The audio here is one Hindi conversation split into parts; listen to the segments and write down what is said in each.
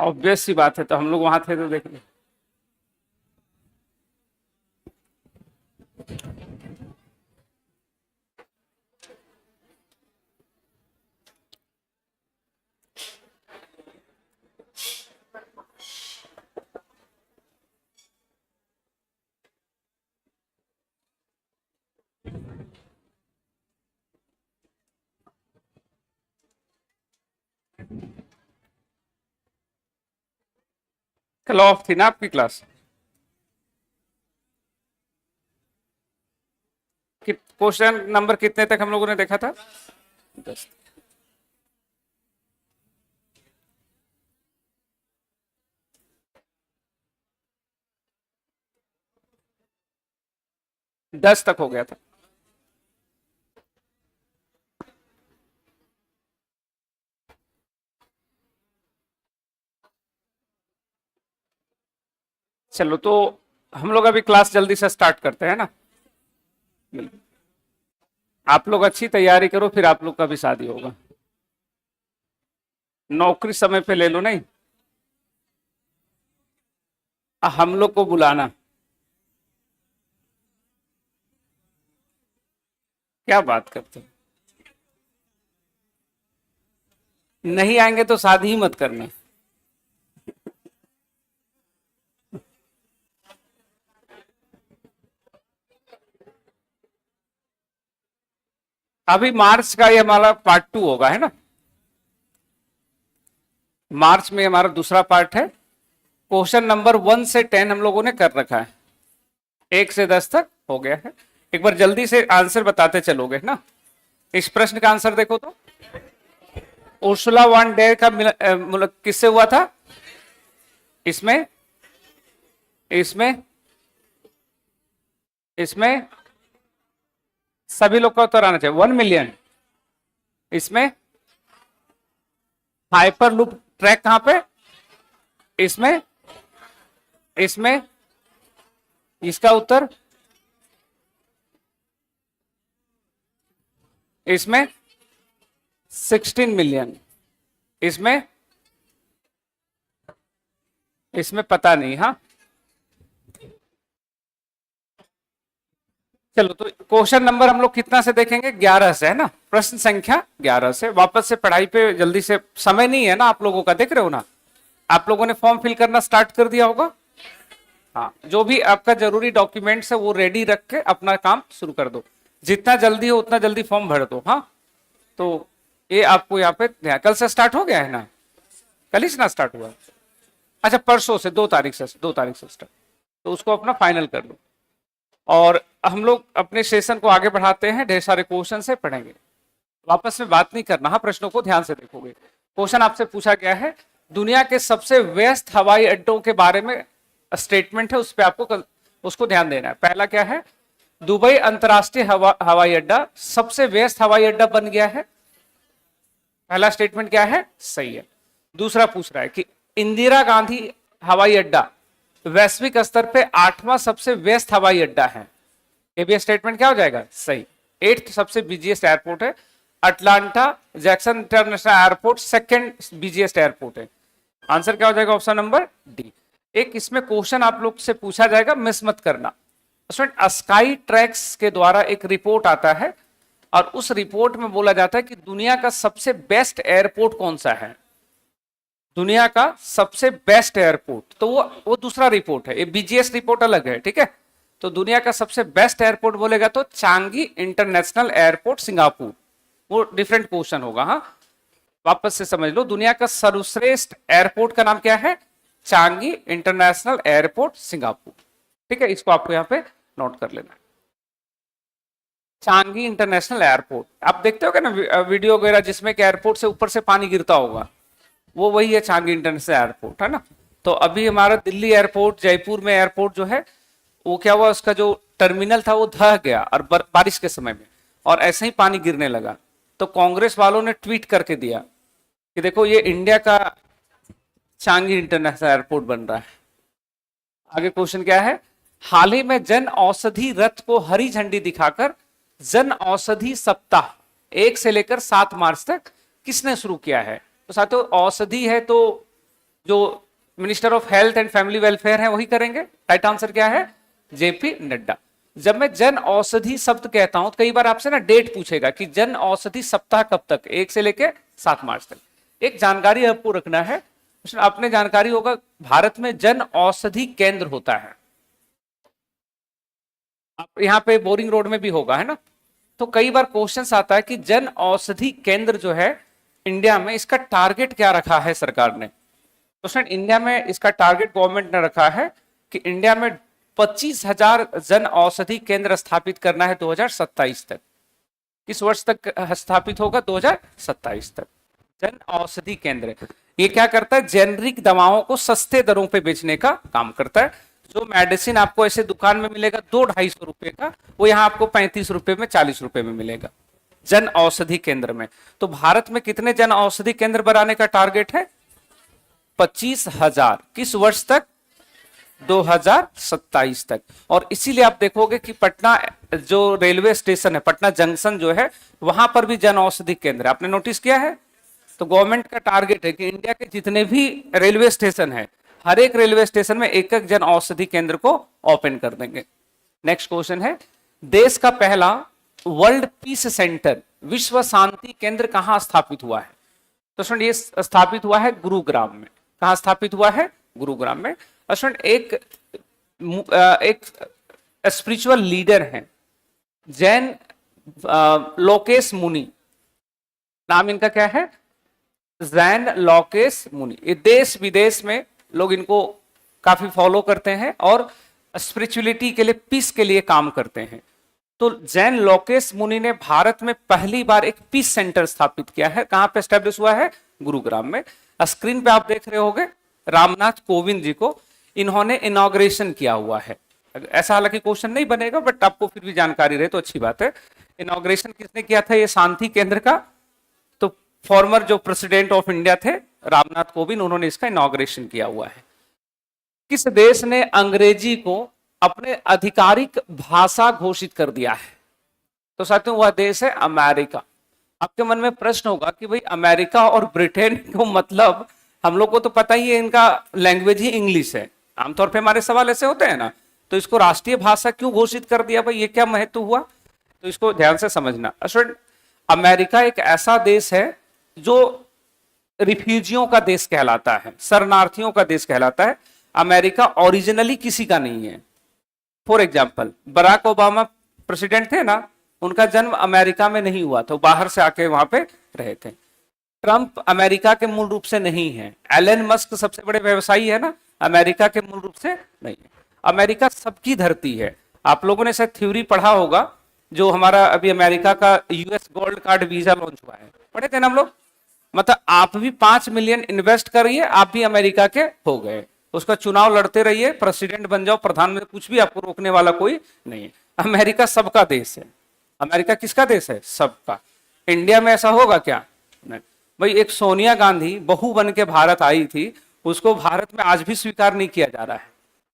ऑब्वियस सी बात है, तो हम लोग वहां थे तो देख लें। कल ऑफ थी ना आपकी क्लास? क्वेश्चन नंबर कितने तक हम लोगों ने देखा था? 10। 10 तक हो गया था। चलो तो हम लोग अभी क्लास जल्दी से स्टार्ट करते हैं ना। आप लोग अच्छी तैयारी करो, फिर आप लोग का भी शादी होगा। नौकरी समय पे ले लो नहीं। हम लोग को बुलाना। क्या बात करते हो? नहीं आएंगे तो शादी ही मत करना। अभी मार्च का ये हमारा पार्ट 2 होगा, है ना? मार्च में हमारा दूसरा पार्ट है। क्वेश्चन नंबर 1 से 10 हम लोगों ने कर रखा है। 1 से 10 तक हो गया है। एक बार जल्दी से आंसर बताते चलोगे ना। इस प्रश्न का आंसर देखो तो, उर्सुला वॉन डेर का मुलाकात किससे हुआ था? इसमें इसमें इसमें सभी लोग का उत्तर आना चाहिए। 1 मिलियन। इसमें हाइपर लूप ट्रैक कहां पे? इसमें इसमें इसका उत्तर इसमें 16 मिलियन। इसमें इसमें पता नहीं। हाँ, चलो तो क्वेश्चन नंबर हम लोग कितना से देखेंगे? 11 से, है ना? प्रश्न संख्या 11 से। वापस से पढ़ाई पे जल्दी से, समय नहीं है ना आप लोगों का, देख रहे हो ना? आप लोगों ने फॉर्म फिल करना स्टार्ट कर दिया होगा। हाँ, जो भी आपका जरूरी डॉक्यूमेंट्स है वो रेडी रख के अपना काम शुरू कर दो। जितना जल्दी हो उतना जल्दी फॉर्म भर दो। हाँ, तो ये आपको यहाँ पे कल से स्टार्ट हो गया है ना? कल ही से ना स्टार्ट हुआ? अच्छा, परसों से 2 तारीख से स्टार्ट। तो उसको अपना फाइनल कर लो। और हम लोग अपने सेशन को आगे बढ़ाते हैं, ढेर सारे क्वेश्चन से पढ़ेंगे। वापस में बात नहीं करना। हाँ, प्रश्नों को ध्यान से देखोगे। क्वेश्चन आपसे पूछा गया है, दुनिया के सबसे व्यस्त हवाई अड्डों के बारे में स्टेटमेंट है, उस पर आपको उसको ध्यान देना है। पहला क्या है? दुबई अंतरराष्ट्रीय हवाई अड्डा सबसे व्यस्त हवाई अड्डा बन गया है। पहला स्टेटमेंट क्या है? सही है। दूसरा पूछ रहा है कि इंदिरा गांधी हवाई अड्डा वैश्विक स्तर पे 8वां सबसे व्यस्त हवाई अड्डा है। ये भी स्टेटमेंट क्या हो जाएगा? सही। 8th सबसे बिजिएस्ट एयरपोर्ट है। Atlanta Jackson international airport second busiest airport है। आंसर क्या हो जाएगा? Option number D. एक इसमें क्वेश्चन आप लोग से पूछा जाएगा, मिस मत करना। स्काई ट्रैक्स के द्वारा एक रिपोर्ट आता है और उस रिपोर्ट में बोला जाता है कि दुनिया का सबसे बेस्ट एयरपोर्ट कौन सा है। दुनिया का सबसे बेस्ट एयरपोर्ट, तो वो दूसरा रिपोर्ट है, ये बीजीएस रिपोर्ट अलग है, ठीक है? तो दुनिया का सबसे बेस्ट एयरपोर्ट बोलेगा तो चांगी इंटरनेशनल एयरपोर्ट सिंगापुर, वो डिफरेंट क्वेश्चन होगा। हाँ, वापस से समझ लो, दुनिया का सर्वश्रेष्ठ एयरपोर्ट का नाम क्या है? Changi international airport Singapore. ठीक है, इसको आपको यहाँ पे नोट कर लेना है। चांगी इंटरनेशनल एयरपोर्ट, आप देखते हो क्या ना वीडियो वगैरह जिसमें कि एयरपोर्ट से ऊपर से पानी गिरता होगा, वो वही है चांगी इंटरनेशनल एयरपोर्ट, है ना? तो अभी हमारा दिल्ली एयरपोर्ट, जयपुर में एयरपोर्ट जो है वो क्या हुआ, उसका जो टर्मिनल था वो ढह गया और बारिश के समय में, और ऐसे ही पानी गिरने लगा। तो कांग्रेस वालों ने ट्वीट करके दिया कि देखो ये इंडिया का चांगी इंटरनेशनल एयरपोर्ट बन रहा है। आगे क्वेश्चन क्या है? हाल ही में जन औषधि रथ को हरी झंडी दिखाकर जन औषधि सप्ताह 1 से लेकर 7 मार्च तक किसने शुरू किया है? तो साथियों, औषधि है तो जो minister of health and family welfare है वही करेंगे। राइट आंसर क्या है? जेपी नड्डा। जब मैं जन औषधि शब्द कहता हूं तो कई बार आपसे ना डेट पूछेगा कि जन औषधि सप्ताह कब तक, 1 से लेके 7 मार्च तक। एक जानकारी आपको रखना है, उसमें आपने जानकारी होगा भारत में जन औषधि केंद्र होता है। आप यहाँ पे बोरिंग रोड में भी होगा, है ना? तो कई बार क्वेश्चन आता है कि जन औषधि केंद्र जो है इंडिया में, इसका टारगेट क्या रखा है सरकार ने? तो फ्रेंड, इंडिया में इसका टारगेट गवर्नमेंट ने रखा है कि इंडिया में 25,000 जन औषधि केंद्र स्थापित करना है 2027 तक। किस वर्ष तक स्थापित होगा? 2027 तक। जन औषधि केंद्र ये क्या करता है? जेनरिक दवाओं को सस्ते दरों पे बेचने का काम करता है। जो मेडिसिन आपको ऐसे दुकान में मिलेगा 200-250 रुपए का, वो यहाँ आपको 35 रुपए में, 40 रुपए में मिलेगा जन औषधि केंद्र में। तो भारत में कितने जन औषधि केंद्र बनाने का टारगेट है? 25,000। किस वर्ष तक? 2027 तक। और इसीलिए आप देखोगे कि पटना जो रेलवे स्टेशन है, पटना जंक्शन जो है, वहां पर भी जन औषधि केंद्र है। आपने नोटिस किया है? तो गवर्नमेंट का टारगेट है कि इंडिया के जितने भी रेलवे स्टेशन है, हर एक रेलवे स्टेशन में एक एक जन औषधि केंद्र को ओपन कर देंगे। नेक्स्ट क्वेश्चन है, देश का पहला वर्ल्ड पीस सेंटर, विश्व शांति केंद्र कहां स्थापित हुआ है? तो फ्रेंड, ये स्थापित हुआ है गुरुग्राम में। कहां स्थापित हुआ है? गुरुग्राम में। फ्रेंड, एक स्पिरिचुअल लीडर हैं जैन लोकेश मुनि, नाम इनका क्या है? जैन लोकेश मुनि। ये देश विदेश में लोग इनको काफी फॉलो करते हैं और स्पिरिचुअलिटी के लिए, पीस के लिए काम करते हैं। तो जैन लोकेश मुनि ने भारत में पहली बार एक पीस सेंटर स्थापित किया है। कहां पे एस्टेब्लिश हुआ है? गुरुग्राम में। स्क्रीन पे आप देख रहे होंगे रामनाथ कोविंद जी को, इन्होंने इनॉग्रेशन किया हुआ है। ऐसा हालांकि क्वेश्चन नहीं बनेगा, बट आपको फिर भी जानकारी रहे तो अच्छी बात है। इनॉग्रेशन किसने किया था ये शांति केंद्र का? तो फॉर्मर जो प्रेसिडेंट ऑफ इंडिया थे रामनाथ कोविंद, उन्होंने इसका इनॉग्रेशन किया हुआ है। किस देश ने अंग्रेजी को अपने आधिकारिक भाषा घोषित कर दिया है? तो साथियों, वह देश है अमेरिका। आपके मन में प्रश्न होगा कि भाई अमेरिका और ब्रिटेन को मतलब, हम लोग को तो पता ही है इनका लैंग्वेज ही इंग्लिश है। आमतौर पे हमारे सवाल ऐसे होते हैं ना, तो इसको राष्ट्रीय भाषा क्यों घोषित कर दिया भाई? ये क्या महत्व हुआ? तो इसको ध्यान से समझना। असल अमेरिका एक ऐसा देश है जो रिफ्यूजियों का देश कहलाता है, शरणार्थियों का देश कहलाता है। अमेरिका ओरिजिनली किसी का नहीं है। For example, Barack Obama president थे ना, उनका जन्म अमेरिका में नहीं हुआ था, बाहर से आके वहां पे रहे थे। ट्रंप अमेरिका के मूल रूप से नहीं है। एलन मस्क सबसे बड़े व्यवसायी है ना, अमेरिका के मूल रूप से नहीं है। अमेरिका सबकी धरती है। आप लोगों ने शायद थ्योरी पढ़ा होगा, जो हमारा अभी अमेरिका का US gold card visa launch हुआ है, पढ़े थे ना हम लोग? मतलब आप भी 5 मिलियन इन्वेस्ट करिए, आप भी अमेरिका के हो गए। उसका चुनाव लड़ते रहिए, प्रेसिडेंट बन जाओ, प्रधानमंत्री, कुछ भी आपको रोकने वाला कोई नहीं है। अमेरिका सबका देश है। अमेरिका किसका देश है? सबका। इंडिया में ऐसा होगा क्या? नहीं भाई। एक सोनिया गांधी बहू बन के भारत आई थी, उसको भारत में आज भी स्वीकार नहीं किया जा रहा है।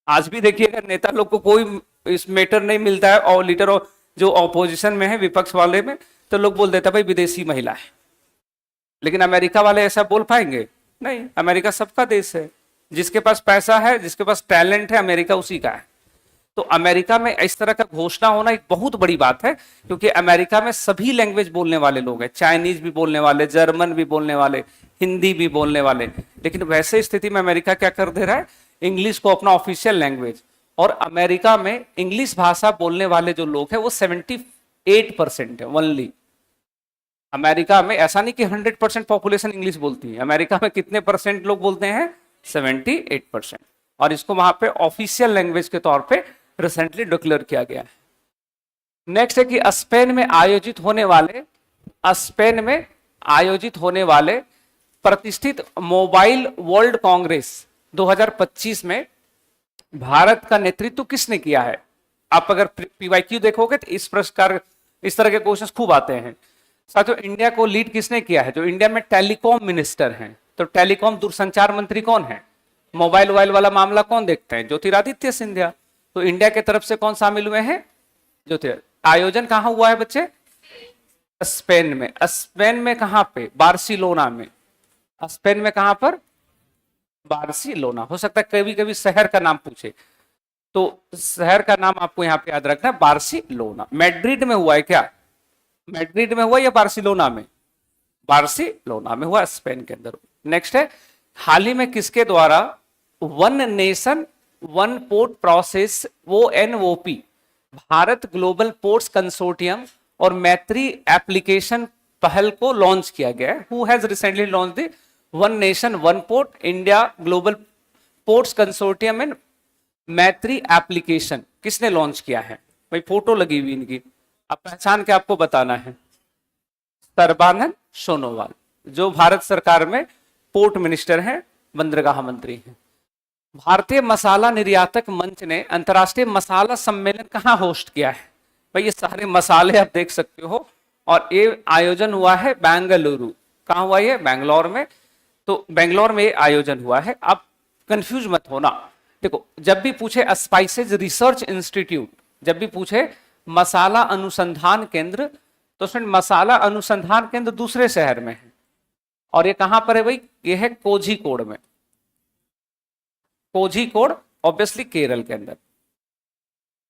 आज भी देखिएगा नेता लोग को कोई इस मैटर नहीं मिलता है, और लीडर जो ऑपोजिशन में है, विपक्ष वाले में, तो लोग बोल देते भाई विदेशी महिला है। लेकिन अमेरिका वाले ऐसा बोल पाएंगे? नहीं। अमेरिका सबका देश है। जिसके पास पैसा है, जिसके पास टैलेंट है, अमेरिका उसी का है। तो अमेरिका में इस तरह का घोषणा होना एक बहुत बड़ी बात है, क्योंकि अमेरिका में सभी लैंग्वेज बोलने वाले लोग हैं। चाइनीज भी बोलने वाले, जर्मन भी बोलने वाले, हिंदी भी बोलने वाले। लेकिन वैसे स्थिति में अमेरिका क्या कर दे रहा है? इंग्लिश को अपना ऑफिशियल लैंग्वेज। और अमेरिका में इंग्लिश भाषा बोलने वाले जो लोग हैं वो 78% है ओनली। अमेरिका में ऐसा नहीं कि 100% पॉपुलेशन इंग्लिश बोलती है। अमेरिका में कितने परसेंट लोग बोलते हैं? 78%। और इसको वहां पे ऑफिशियल लैंग्वेज के तौर पे रिसेंटली डिक्लेयर किया गया है। नेक्स्ट है कि स्पेन में आयोजित होने वाले प्रतिष्ठित मोबाइल वर्ल्ड कांग्रेस 2025 में भारत का नेतृत्व किसने किया है? आप अगर पीवाईक्यू देखोगे तो इस तरह के क्वेश्चन खूब आते हैं। साथियों, इंडिया को लीड किसने किया है? जो इंडिया में टेलीकॉम मिनिस्टर हैं, तो टेलीकॉम दूरसंचार मंत्री कौन है? मोबाइल वाला मामला कौन देखते हैं? ज्योतिरादित्य सिंधिया। तो इंडिया की तरफ से कौन शामिल हुए हैं? आयोजन कहां हुआ है बच्चे? स्पेन में। स्पेन में कहां पे? बार्सिलोना में। स्पेन में कहां पर? बार्सिलोना। हो सकता है कभी कभी शहर का नाम पूछे, तो शहर का नाम आपको यहाँ पे याद रखना है, बार्सिलोना। मैड्रिड में हुआ है क्या? मैड्रिड में हुआ या बार्सिलोना में? बार्सिलोना में हुआ, स्पेन के अंदर। नेक्स्ट है, हाल ही में किसके द्वारा one nation one port process ONOP, Bharat global ports consortium और मैत्री एप्लीकेशन पहल को लॉन्च किया गया है? Who has recently launch the one nation one port India global ports consortium and मैत्री एप्लीकेशन, किसने लॉन्च किया है? भाई फोटो लगी हुई इनकी, आप पहचान के आपको बताना है। सर्बानंद सोनोवाल, जो भारत सरकार में पोर्ट मिनिस्टर हैं, बंदरगाह मंत्री हैं। भारतीय मसाला निर्यातक मंच ने अंतर्राष्ट्रीय मसाला सम्मेलन कहां होस्ट किया है? भाई ये सारे मसाले आप देख सकते हो, और ये आयोजन हुआ है बेंगलुरु। कहां हुआ ये? बेंगलोर में। तो बेंगलोर में ये आयोजन हुआ है। आप कंफ्यूज मत होना। देखो, जब भी पूछे स्पाइसेज रिसर्च इंस्टीट्यूट, जब भी पूछे मसाला अनुसंधान केंद्र, तो उसमें मसाला अनुसंधान केंद्र दूसरे शहर में है, और ये कहां पर है भाई? ये है कोझिकोड में। कोझिकोड ऑब्वियसली केरल के अंदर।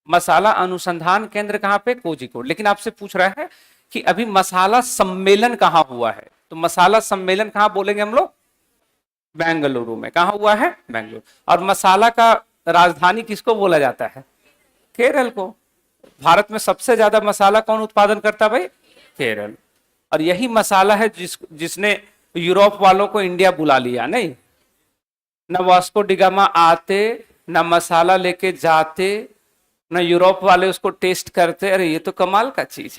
मसाला अनुसंधान केंद्र कहां पे? कोझिकोड। लेकिन आपसे पूछ रहा है कि अभी मसाला सम्मेलन कहां हुआ है, तो मसाला सम्मेलन कहां बोलेंगे हम लोग? बेंगलुरु में। कहां हुआ है? बेंगलुरु। और मसाला का राजधानी किसको बोला जाता है? केरल को। भारत में सबसे ज्यादा मसाला कौन उत्पादन करता है भाई? केरल। और यही मसाला है जिसने यूरोप वालों को इंडिया बुला लिया। नहीं, न वास्को डिगामा आते, न मसाला लेके जाते, न यूरोप वाले उसको टेस्ट करते, अरे ये तो कमाल का चीज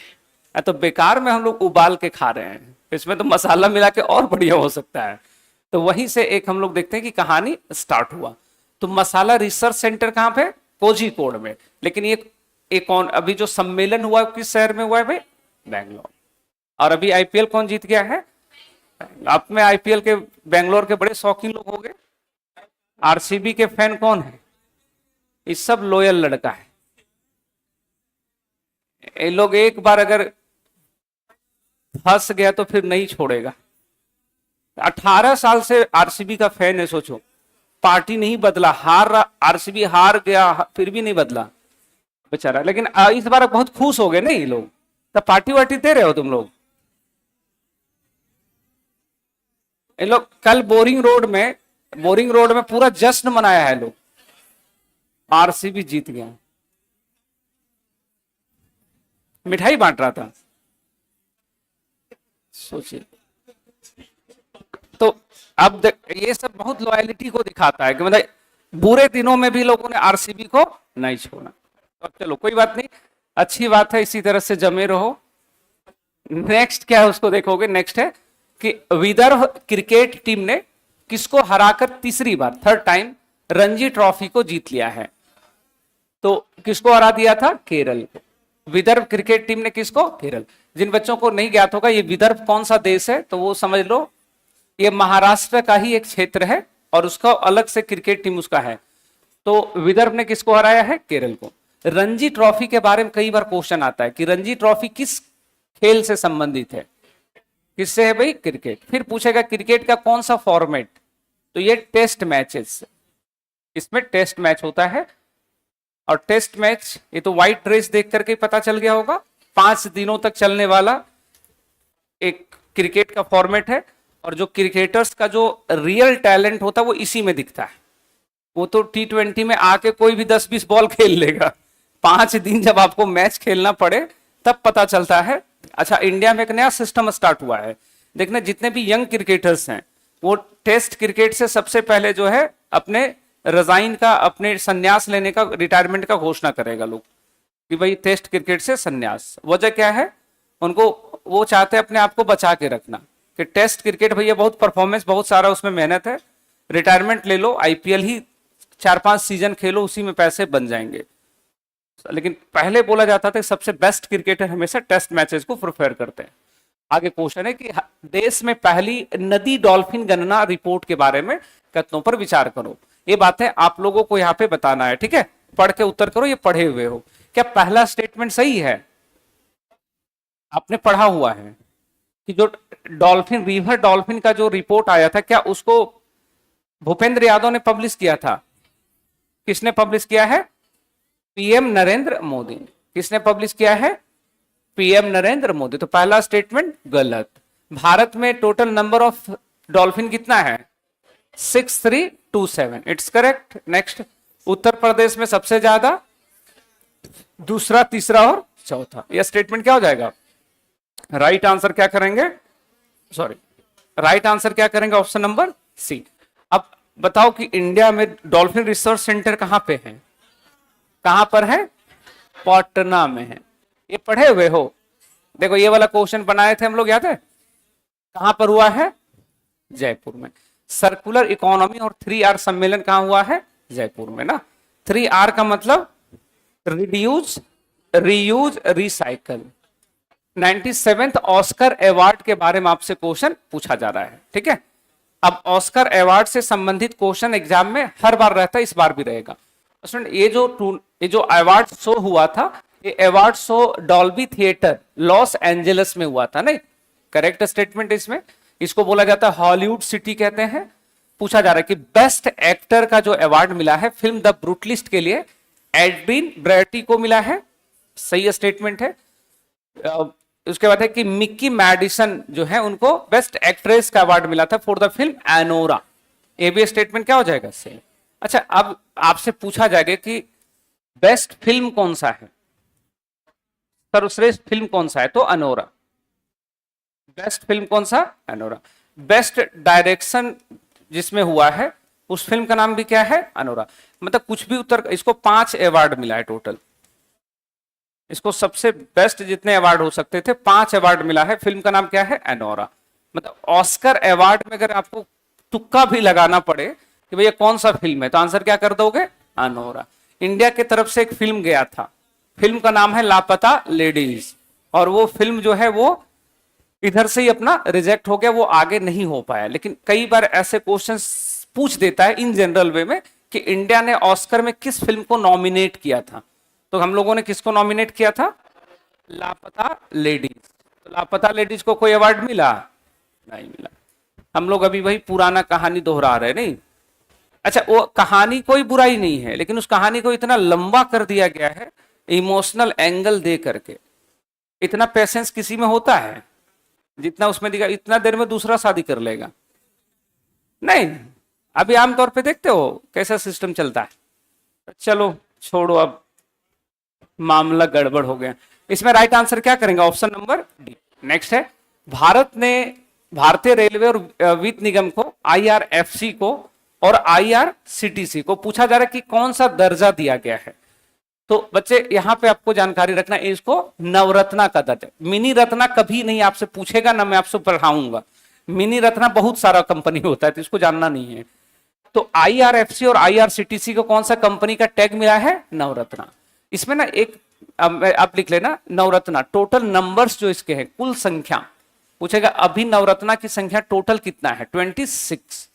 है, तो बेकार में हम लोग उबाल के खा रहे हैं, इसमें तो मसाला मिला के और बढ़िया हो सकता है। तो वहीं से एक हम लोग देखते हैं कि कहानी स्टार्ट हुआ। तो मसाला रिसर्च सेंटर कहां पे? कोझिकोड में। लेकिन ये कौन, अभी जो सम्मेलन हुआ किस शहर में हुआ है भाई? बेंगलोर। और अभी आईपीएल कौन जीत गया है? आप में आईपीएल के बेंगलोर के बड़े शौकीन लोग हो गए। आरसीबी के फैन कौन है? इस सब लोयल लड़का है। ये लोग एक बार अगर फंस गया तो फिर नहीं छोड़ेगा। 18 साल से आरसीबी का फैन है, सोचो। पार्टी नहीं बदला, आरसीबी हार गया फिर भी नहीं बदला बेचारा। लेकिन इस बार बहुत खुश हो गए नहीं लोग, तो पार्टी वार्टी दे रहे हो तुम लोग। ये लोग कल बोरिंग रोड में पूरा जश्न मनाया है लोग, आरसीबी जीत गया, मिठाई बांट रहा था, सोचिए। तो अब ये सब बहुत लॉयलिटी को दिखाता है कि मतलब बुरे दिनों में भी लोगों ने आरसीबी को नहीं छोड़ा। तो चलो कोई बात नहीं, अच्छी बात है, इसी तरह से जमे रहो। नेक्स्ट क्या है उसको देखोगे। नेक्स्ट है कि विदर्भ क्रिकेट टीम ने किसको हराकर तीसरी बार, थर्ड टाइम, रणजी ट्रॉफी को जीत लिया है? तो किसको हरा दिया था? केरल को। विदर्भ क्रिकेट टीम ने किसको? केरल। जिन बच्चों को नहीं ज्ञात होगा ये विदर्भ कौन सा देश है, तो वो समझ लो ये महाराष्ट्र का ही एक क्षेत्र है, और उसका अलग से क्रिकेट टीम उसका है। तो विदर्भ ने किसको हराया है? केरल को। रणजी ट्रॉफी के बारे में कई बार क्वेश्चन आता है कि रणजी ट्रॉफी किस खेल से संबंधित है? किससे है भाई? क्रिकेट। फिर पूछेगा क्रिकेट का कौन सा फॉर्मेट, तो ये टेस्ट मैचेस, इसमें टेस्ट मैच होता है। और टेस्ट मैच, ये तो व्हाइट ड्रेस देख करके पता चल गया होगा, 5 दिनों तक चलने वाला एक क्रिकेट का फॉर्मेट है। और जो क्रिकेटर्स का जो रियल टैलेंट होता है वो इसी में दिखता है। वो तो T20 में आके कोई भी 10-20 बॉल खेल लेगा, 5 दिन जब आपको मैच खेलना पड़े तब पता चलता है। अच्छा, इंडिया में एक नया सिस्टम स्टार्ट हुआ है, देखना जितने भी यंग क्रिकेटर्स हैं वो टेस्ट क्रिकेट से सबसे पहले जो है अपने रिजाइन का, अपने संन्यास लेने का, रिटायरमेंट का घोषणा करेगा लोग कि भाई टेस्ट क्रिकेट से संन्यास। वजह क्या है? उनको वो चाहते हैं अपने आप को बचा के रखना कि टेस्ट क्रिकेट भैया बहुत परफॉर्मेंस, बहुत सारा उसमें मेहनत है, रिटायरमेंट ले लो, आईपीएल ही 4-5 सीजन खेलो, उसी में पैसे बन जाएंगे। लेकिन पहले बोला जाता था सबसे बेस्ट क्रिकेटर हमेशा टेस्ट मैचेस को प्रेफर करते हैं। आगे क्वेश्चन है कि देश में पहली नदी डॉल्फिन गणना रिपोर्ट के बारे में कथनों पर विचार करो। ये बातें आप लोगों को यहाँ पे बताना है, ठीक है? पढ़ के उत्तर करो, ये पढ़े हुए हो। क्या पहला स्टेटमेंट सही है? आपने पढ़ा हुआ है कि जो डॉल्फिन, रिवर डॉल्फिन का जो रिपोर्ट आया था, क्या उसको भूपेंद्र यादव ने पब्लिश किया था। किसने पब्लिश किया है? पीएम नरेंद्र मोदी ने। किसने पब्लिश किया है? पीएम नरेंद्र मोदी। तो पहला स्टेटमेंट गलत। भारत में टोटल नंबर ऑफ डॉल्फिन कितना है? 6327। It's correct. Next, Uttar Pradesh में सबसे ज्यादा, दूसरा, तीसरा और चौथा। यह स्टेटमेंट क्या हो जाएगा? राइट आंसर क्या करेंगे? सॉरी, राइट आंसर क्या करेंगे? Option number C. अब बताओ कि इंडिया में डॉल्फिन रिसर्च सेंटर कहां पे है? कहां पर है? पटना में है। ये पढ़े हुए हो? देखो ये वाला क्वेश्चन बनाए थे हम लोग, याद है? कहां पर हुआ है? जयपुर में। सर्कुलर इकोनॉमी और 3R सम्मेलन कहां हुआ है? जयपुर में ना। 3R का मतलब reduce, reuse, recycle. 97th Oscar award के बारे में आपसे क्वेश्चन पूछा जा रहा है, ठीक है? अब ऑस्कर अवार्ड से संबंधित क्वेश्चन एग्जाम में हर बार रहता है, इस बार भी रहेगा। ये जो अवार्ड शो हुआ था, ये award show Dolby theatre Los Angeles में हुआ था, नहीं? करेक्ट स्टेटमेंट इसमें। इसको बोला जाता है हॉलीवुड सिटी कहते हैं। पूछा जा रहा है कि बेस्ट एक्टर का जो अवार्ड मिला है फिल्म द ब्रूटलिस्ट के लिए, एडविन ब्रैटी को मिला है। सही स्टेटमेंट है। उसके बाद है कि मिक्की मैडिसन जो है उनको बेस्ट एक्ट्रेस का अवार्ड मिला था फॉर द फिल्म एनोरा। ये भी स्टेटमेंट क्या हो जाएगा? सही। अच्छा, अब आपसे पूछा जाएगा कि बेस्ट फिल्म कौन सा है, सर्वश्रेष्ठ फिल्म कौन सा है? तो अनोरा। बेस्ट फिल्म कौन सा? अनोरा। बेस्ट डायरेक्शन जिसमें हुआ है उस फिल्म का नाम भी क्या है? अनोरा। मतलब कुछ भी उत्तर, इसको 5 अवार्ड मिला है टोटल। इसको सबसे बेस्ट जितने अवार्ड हो सकते थे 5 अवार्ड मिला है। फिल्म का नाम क्या है? एनोरा। मतलब ऑस्कर अवार्ड में अगर आपको तुक्का भी लगाना पड़े कि भैया कौन सा फिल्म है, तो आंसर क्या कर दोगे? अनोरा। इंडिया की तरफ से एक फिल्म गया था, फिल्म का नाम है लापता लेडीज, और वो फिल्म जो है वो इधर से ही अपना रिजेक्ट हो गया, वो आगे नहीं हो पाया। लेकिन कई बार ऐसे क्वेश्चंस पूछ देता है इन जनरल वे में कि इंडिया ने ऑस्कर में किस फिल्म को नॉमिनेट किया था। तो हम लोगों ने किसको नॉमिनेट किया था? लापता लेडीज। तो लापता लेडीज को कोई अवार्ड मिला? नहीं मिला। हम लोग अभी वही पुराना कहानी दोहरा रहे, नहीं? अच्छा, वो कहानी कोई बुराई नहीं है, लेकिन उस कहानी को इतना लंबा कर दिया गया है इमोशनल एंगल दे करके। इतना पेशेंस किसी में होता है? जितना उसमें दिखा, इतना देर में दूसरा शादी कर लेगा? नहीं। अभी आमतौर पे देखते हो कैसा सिस्टम चलता है। चलो छोड़ो, अब मामला गड़बड़ हो गया। इसमें राइट आंसर क्या करेंगे? Option number D. नेक्स्ट है, भारत ने भारतीय रेलवे और वित्त निगम को, IRFC को और IRCTC को पूछा जा रहा है कि कौन सा दर्जा दिया गया है। तो बच्चे यहां पे आपको जानकारी रखना, इसको नवरत्ना का दर्जा। मिनी रत्ना कभी नहीं आपसे पूछेगा, ना मैं आपसे पढ़ाऊंगा। मिनी रत्ना बहुत सारा कंपनी होता है, तो इसको जानना नहीं है। तो IRFC और IRCTC को कौन सा कंपनी का टैग मिला है? नवरत्ना। इसमें ना एक आप लिख लेना, नवरत्ना टोटल नंबर्स जो इसके हैं, कुल संख्या पूछेगा। अभी नवरत्ना की संख्या टोटल कितना है? 26।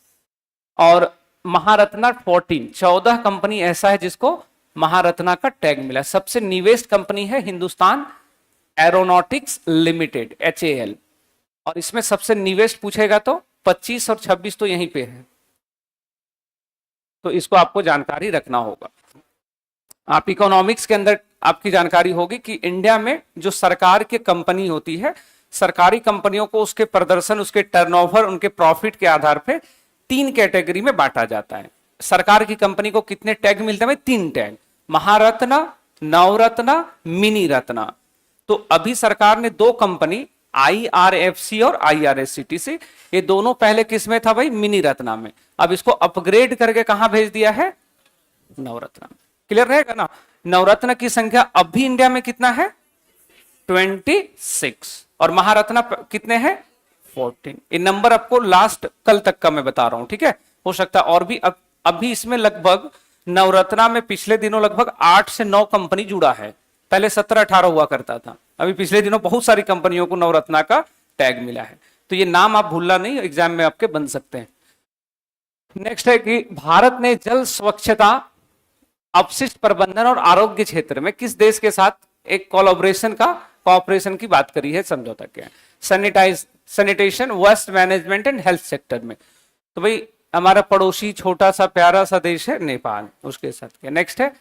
और महारत्ना 14। 14 कंपनी ऐसा है जिसको महारत्ना का टैग मिला। सबसे निवेश कंपनी है हिंदुस्तान एरोनॉटिक्स लिमिटेड, HAL। और इसमें सबसे निवेश पूछेगा तो 25 और 26 तो यहीं पे है, तो इसको आपको जानकारी रखना होगा। आप इकोनॉमिक्स के अंदर आपकी जानकारी होगी कि इंडिया में जो सरकार की कंपनी होती है, सरकारी कंपनियों को उसके प्रदर्शन, उसके टर्नओवर, उनके प्रॉफिट के आधार पे 3 कैटेगरी में बांटा जाता है। सरकार की कंपनी को कितने टैग मिलते हैं? 3 टैग, महारत्ना, नवरत्ना, मिनी रत्ना। तो अभी सरकार ने 2 कंपनी, IRFC और IRCTC, ये दोनों पहले किस में था भाई? मिनी रत्ना में। अब इसको अपग्रेड करके कहां भेज दिया है? नवरत्ना। क्लियर रहेगा ना? नवरत्न की संख्या अभी इंडिया में कितना है? 26। और महारत्ना कितने हैं? 14। ये नंबर आपको लास्ट कल तक का मैं बता रहा हूं, ठीक है? हो सकता है और भी। अभी इसमें लगभग नवरत्ना में पिछले दिनों लगभग 8 से 9 कंपनी जुड़ा है। पहले 17-18 हुआ करता था, अभी पिछले दिनों बहुत सारी कंपनियों को नवरत्ना का टैग मिला है। तो ये नाम आप भूलना नहीं, एग्जाम में आपके बन सकते हैं। नेक्स्ट है कि भारत ने जल स्वच्छता, अपशिष्ट प्रबंधन और आरोग्य क्षेत्र में किस देश के साथ एक कोऑपरेशन की बात करी है, समझौता किया है? Sanitation, waste management and health sector में। तो भाई हमारा पड़ोसी छोटा सा प्यारा सा देश है नेपाल, उसके साथ के। नेक्स्ट है,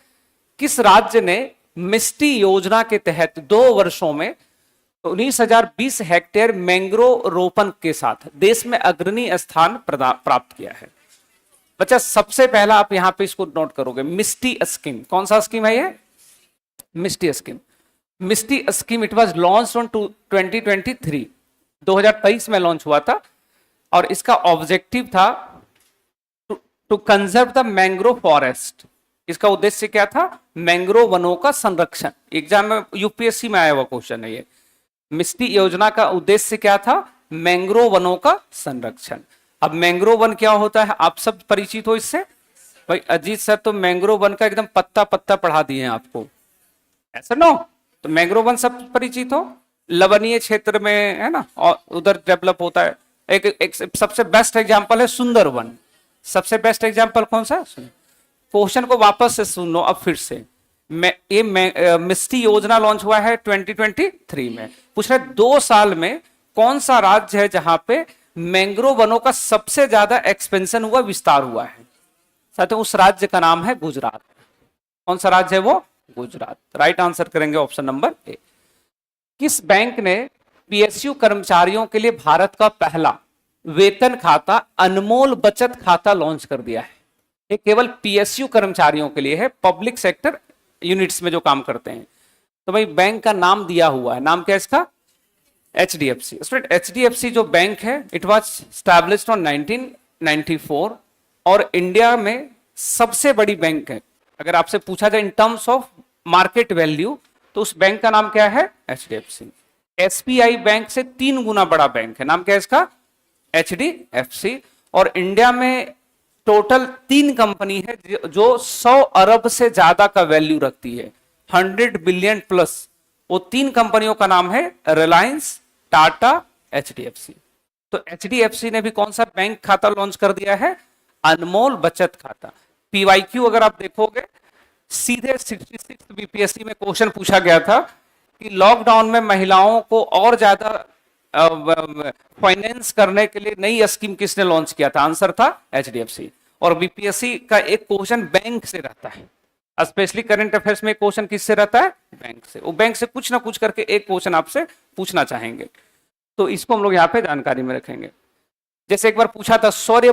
किस राज्य ने मिस्टी योजना के तहत 2 वर्षों में 19,020 हेक्टेयर मैंग्रोव रोपण के साथ देश में अग्रणी स्थान प्राप्त किया है? बच्चा सबसे पहला आप यहां पे इसको नोट करोगे, मिस्टी स्कीम। कौन सा स्कीम है ये? Mishti scheme. Mishti scheme it was launched on 2023, 2023 में लॉन्च हुआ था, और इसका ऑब्जेक्टिव था to conserve the mangrove forest. इसका उद्देश्य क्या था? मैंग्रोव वनों का संरक्षण। एग्जाम में यूपीएससी में आया हुआ क्वेश्चन है ये। मिस्टी योजना का उद्देश्य क्या था? मैंग्रोव वनों का संरक्षण। अब मैंग्रोव वन क्या होता है, आप सब परिचित हो इससे? भाई अजीत सर तो मैंग्रोव वन का एकदम पत्ता पत्ता पढ़ा दिए हैं आपको, ऐसा नो? तो मैंग्रोव वन सब परिचित हो, लवणीय क्षेत्र में है ना, और उधर डेवलप होता है। एक सबसे बेस्ट एग्जांपल है सुंदरवन। सबसे बेस्ट एग्जांपल कौन सा? क्वेश्चन को वापस से सुन लो अब फिर से। मिस्टी योजना लॉन्च हुआ है 2023 में। पूछ रहे 2 साल में कौन सा राज्य है जहां पे मैंग्रोव वनों का सबसे ज्यादा एक्सपेंशन हुआ, विस्तार हुआ है? साथियों उस राज्य का नाम है गुजरात। कौन सा राज्य है वो? गुजरात। राइट आंसर करेंगे ऑप्शन नंबर ए। किस बैंक ने पीएसयू कर्मचारियों के लिए भारत का पहला वेतन खाता अनमोल बचत खाता लॉन्च कर दिया है? ये केवल पीएसयू कर्मचारियों के लिए है, पब्लिक सेक्टर यूनिट्स में जो काम करते हैं। तो भाई बैंक का नाम दिया हुआ है, नाम क्या है इसका? एचडीएफसी। एचडीएफसी जो बैंक है इट वाज स्टैब्लिश्ड ऑन 1994 और इंडिया में सबसे बड़ी बैंक है। अगर आपसे पूछा जाए in terms of market value तो उस बैंक का नाम क्या है? एचडीएफसी। एसबीआई बैंक से 3 गुना बड़ा बैंक है, नाम क्या है इसका? एचडीएफसी। और इंडिया में टोटल 3 कंपनी है जो 100 अरब से ज्यादा का वैल्यू रखती है, 100 बिलियन प्लस। वो 3 कंपनियों का नाम है रिलायंस, टाटा, एचडीएफसी। तो एचडीएफसी ने भी कौन सा बैंक खाता लॉन्च कर दिया है? अनमोल बचत खाता। पीवाईक्यू अगर आप देखोगे सीधे 66 बीपीएससी में क्वेश्चन पूछा गया था कि लॉकडाउन में महिलाओं को और ज्यादा फाइनेंस करने के लिए नई स्कीम किसने लॉन्च किया था? आंसर था एचडीएफसी। और बीपीएससी का एक क्वेश्चन बैंक से रहता है, स्पेशली करंट अफेयर्स में क्वेश्चन किससे रहता है? बैंक से। वो बैंक से कुछ ना कुछ करके एक क्वेश्चन आपसे पूछना चाहेंगे, तो इसको हम लोग यहाँ पे जानकारी में रखेंगे। जैसे एक बार पूछा था सौर्य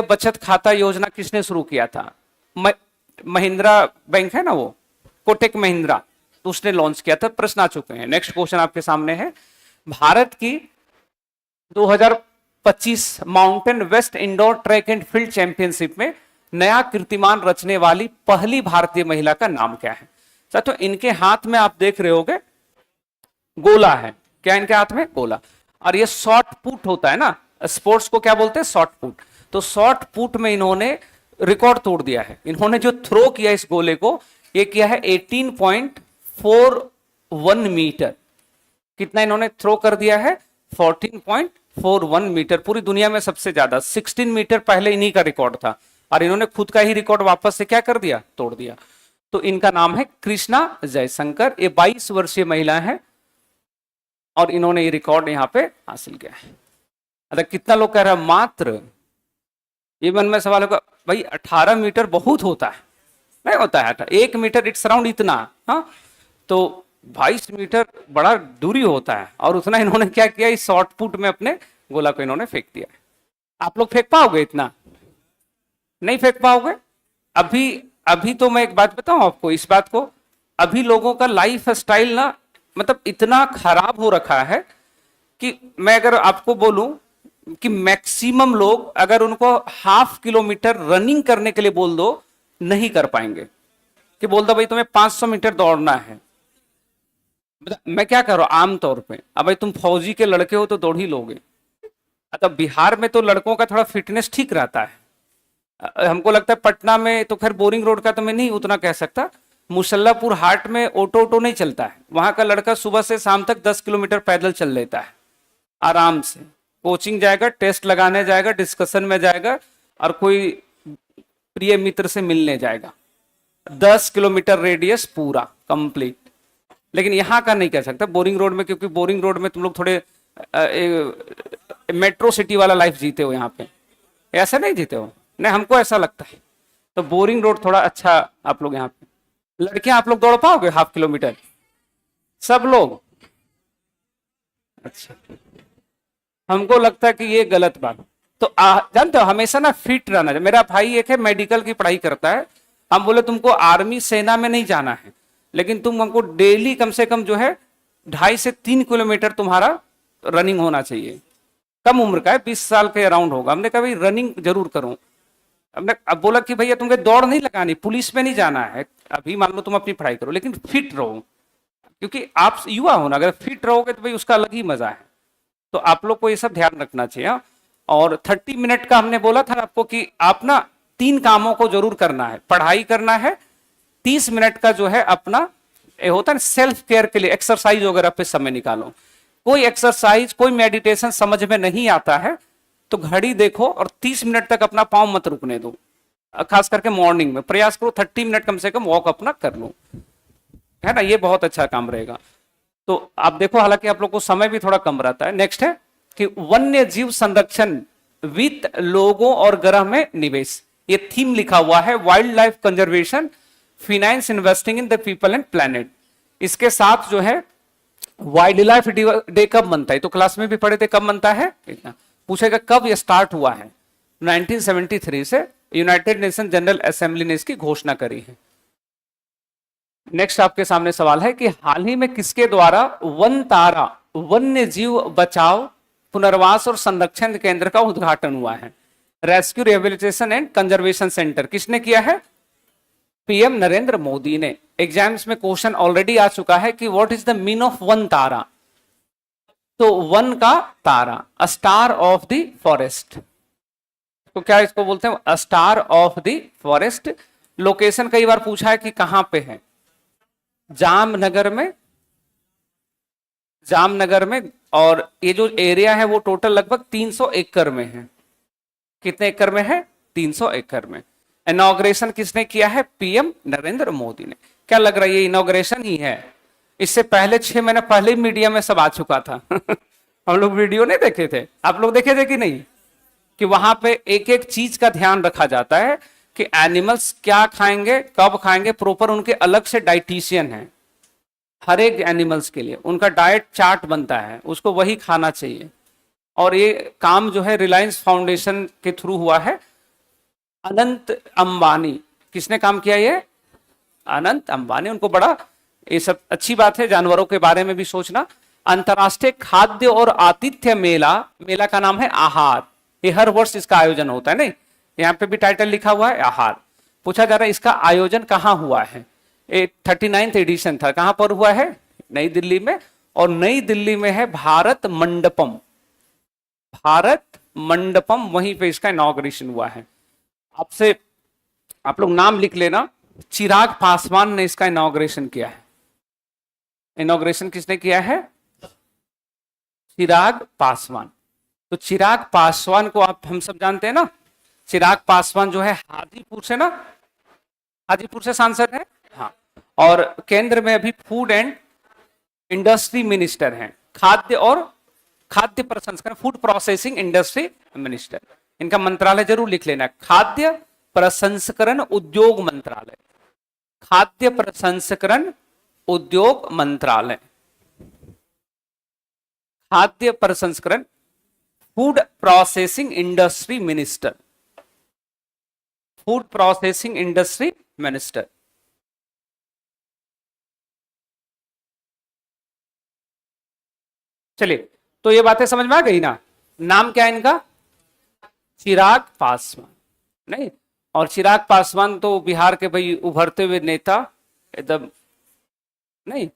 बचत खाता योजना किसने शुरू किया था? महिंद्रा बैंक है ना, वो कोटक महिंद्रा, तो उसने लॉन्च किया था। प्रश्न आ चुके हैं। नेक्स्ट क्वेश्चन आपके सामने है, भारत की 2025 Mountain West indoor track and field championship में नया कीर्तिमान रचने वाली पहली भारतीय महिला का नाम क्या है? तो इनके हाथ में आप देख रहे होगे गोला है। क्या इनके हाथ में? गोला। और ये शॉर्ट पुट होता है ना, स्पोर्ट्स को क्या बोलते हैं? Short put. तो शॉर्ट पुट में इन्होंने रिकॉर्ड तोड़ दिया है। इन्होंने जो थ्रो किया इस गोले को, ये किया है 18.41 मीटर। कितना इन्होंने थ्रो कर दिया है? 14.41 मीटर। पूरी दुनिया में सबसे ज्यादा। 16 मीटर पहले इन्हीं का रिकॉर्ड था और इन्होंने खुद का ही रिकॉर्ड वापस से क्या कर दिया? तोड़ दिया। तो इनका नाम है कृष्णा जयशंकर। ये 22 वर्षीय महिला है और इन्होंने ये रिकॉर्ड यहां पे हासिल किया है। अच्छा, कितना लोग कह रहे हैं मात्र? ये मन में सवाल होगा, भाई 18 मीटर बहुत होता है। नहीं होता है 1 मीटर, इट्स अराउंड इतना। हाँ, तो 22 मीटर बड़ा दूरी होता है और उतना इन्होंने क्या किया, इस शॉर्ट पुट में अपने गोला को इन्होंने फेंक दिया। आप लोग फेंक पाओगे? इतना नहीं फेंक पाओगे। अभी तो मैं एक बात बताऊं आपको, इस बात को, अभी लोगों का लाइफ स्टाइल ना मतलब इतना खराब हो रखा है कि मैं अगर आपको बोलूं कि मैक्सिमम लोग अगर उनको ½ किलोमीटर रनिंग करने के लिए बोल दो, नहीं कर पाएंगे। कि बोल दो भाई तुम्हें 500 मीटर दौड़ना है, मैं क्या कर रहा हूं आमतौर पे, अब भाई तुम फौजी के लड़के हो तो दौड़ ही लोगे। अच्छा, बिहार में तो लड़कों का थोड़ा फिटनेस ठीक रहता है। हमको लगता है पटना में तो खैर बोरिंग रोड का तो मैं नहीं उतना कह सकता, मुसल्लापुर हाट में ऑटो नहीं चलता है। वहां का लड़का सुबह से शाम तक 10 किलोमीटर पैदल चल लेता है आराम से। कोचिंग जाएगा, टेस्ट लगाने जाएगा, डिस्कशन में जाएगा और कोई प्रिय मित्र से मिलने जाएगा। 10 किलोमीटर रेडियस पूरा कंप्लीट। लेकिन यहाँ का नहीं कह सकता बोरिंग रोड में, क्योंकि बोरिंग रोड में तुम लोग थोड़े मेट्रो सिटी वाला लाइफ जीते हो यहाँ पे। ऐसे नहीं जीते हो? नहीं, हमको ऐसा लगता है। तो बोरिंग रोड थोड़ा अच्छा। आप लोग यहाँ पे लड़कियां, आप लोग दौड़ पाओगे हाफ किलोमीटर? सब लोग? अच्छा, हमको लगता है कि ये गलत बात। तो जानते हो, हमेशा ना फिट रहना चाहिए। मेरा भाई एक है, मेडिकल की पढ़ाई करता है। हम बोले तुमको आर्मी सेना में नहीं जाना है, लेकिन तुम हमको डेली कम से कम जो है 2.5 से 3 किलोमीटर तुम्हारा रनिंग होना चाहिए। कम उम्र का है, 20 साल के अराउंड होगा। हमने कहा भाई रनिंग जरूर करो। हमने अब बोला कि भैया तुमको दौड़ नहीं लगानी, पुलिस में नहीं जाना है, अभी मान लो तुम अपनी पढ़ाई करो, लेकिन फिट रहो, क्योंकि आप युवा हो ना, अगर फिट रहोगे तो भाई उसका अलग ही मजा है। तो आप लोग को ये सब ध्यान रखना चाहिए। हाँ? और 30 मिनट का हमने बोला था आपको कि आप ना 3 कामों को जरूर करना है। पढ़ाई करना है, 30 मिनट का जो है अपना ये होता है सेल्फ केयर के लिए एक्सरसाइज वगैरह पे समय निकालो। कोई एक्सरसाइज, कोई मेडिटेशन समझ में नहीं आता है तो घड़ी देखो और 30 मिनट तक अपना पाँव मत रुकने दो। खास करके मॉर्निंग में प्रयास करो 30 मिनट कम से कम वॉक अपना कर लो, है ना? ये बहुत अच्छा काम रहेगा। तो आप देखो, हालांकि आप लोग को समय भी थोड़ा कम रहता है। नेक्स्ट है कि वन्य जीव संरक्षण, वित्त, लोगों और ग्रह में निवेश। ये थीम लिखा हुआ है, wild life conservation, finance investing in the people and planet. इसके साथ जो है वाइल्ड लाइफ डे कब मनता है, तो क्लास में भी पढ़े थे कब मनता है, इतना पूछेगा कब ये स्टार्ट हुआ है। 1973 से यूनाइटेड नेशन जनरल असेंबली ने इसकी घोषणा करी है। नेक्स्ट आपके सामने सवाल है कि हाल ही में किसके द्वारा वन तारा वन्य जीव बचाव, पुनर्वास और संरक्षण केंद्र का उद्घाटन हुआ है? Rescue, rehabilitation and conservation centre किसने किया है? पीएम नरेंद्र मोदी ने। एग्जाम्स में क्वेश्चन ऑलरेडी आ चुका है कि what is the mean of Vantara? तो वन का तारा, a star of the forest. तो क्या इसको बोलते हैं? A star of the forest. Location कई बार पूछा है कि कहां पे है। जामनगर में, जामनगर में। और ये जो एरिया है वो टोटल लगभग 300 एकड़ में है। कितने एकड़ में है? 300 एकड़ में। इनॉग्रेशन किसने किया है? पीएम नरेंद्र मोदी ने। क्या लग रहा है ये इनॉग्रेशन ही है? इससे पहले 6 महीने पहले मीडिया में सब आ चुका था। हम लोग वीडियो नहीं देखे थे? आप लोग देखे थे कि नहीं? कि वहां पे एक एक चीज का ध्यान रखा जाता है कि एनिमल्स क्या खाएंगे, कब खाएंगे, प्रॉपर उनके अलग से डाइटिशियन है। हर एक एनिमल्स के लिए उनका डाइट चार्ट बनता है, उसको वही खाना चाहिए। और ये काम जो है रिलायंस फाउंडेशन के थ्रू हुआ है। अनंत अंबानी, किसने काम किया ये? अनंत अंबानी। उनको बड़ा ये सब अच्छी बात है, जानवरों के बारे में भी सोचना। अंतर्राष्ट्रीय खाद्य और आतिथ्य मेला, मेला का नाम है आहार। ये हर वर्ष इसका आयोजन होता है। नहीं, यहाँ पे भी टाइटल लिखा हुआ है आहार। पूछा जा रहा है इसका आयोजन कहाँ हुआ है? 39th एडिशन था। कहां पर हुआ है? नई दिल्ली में। और नई दिल्ली में है भारत मंडपम, भारत मंडपम, वहीं पे इसका इनॉग्रेशन हुआ है। आपसे आप लोग नाम लिख लेना, चिराग पासवान ने इसका इनॉग्रेशन किया है। इनॉग्रेशन किसने किया है? चिराग पासवान। तो चिराग पासवान को आप हम सब जानते हैं ना। चिराग पासवान जो है हाजीपुर से ना, हाजीपुर से सांसद है। हाँ, और केंद्र में अभी फूड एंड इंडस्ट्री मिनिस्टर हैं। खाद्य और खाद्य प्रसंस्करण, फूड प्रोसेसिंग इंडस्ट्री मिनिस्टर। इनका मंत्रालय जरूर लिख लेना, खाद्य प्रसंस्करण उद्योग मंत्रालय। खाद्य प्रसंस्करण उद्योग मंत्रालय, खाद्य प्रसंस्करण, food processing industry minister, food processing industry minister. चलिए, तो ये बातें समझ में आ गई ना? नाम क्या है इनका? चिराग पासवान। नहीं, और चिराग पासवान तो बिहार के भाई उभरते हुए नेता एकदम। नहीं,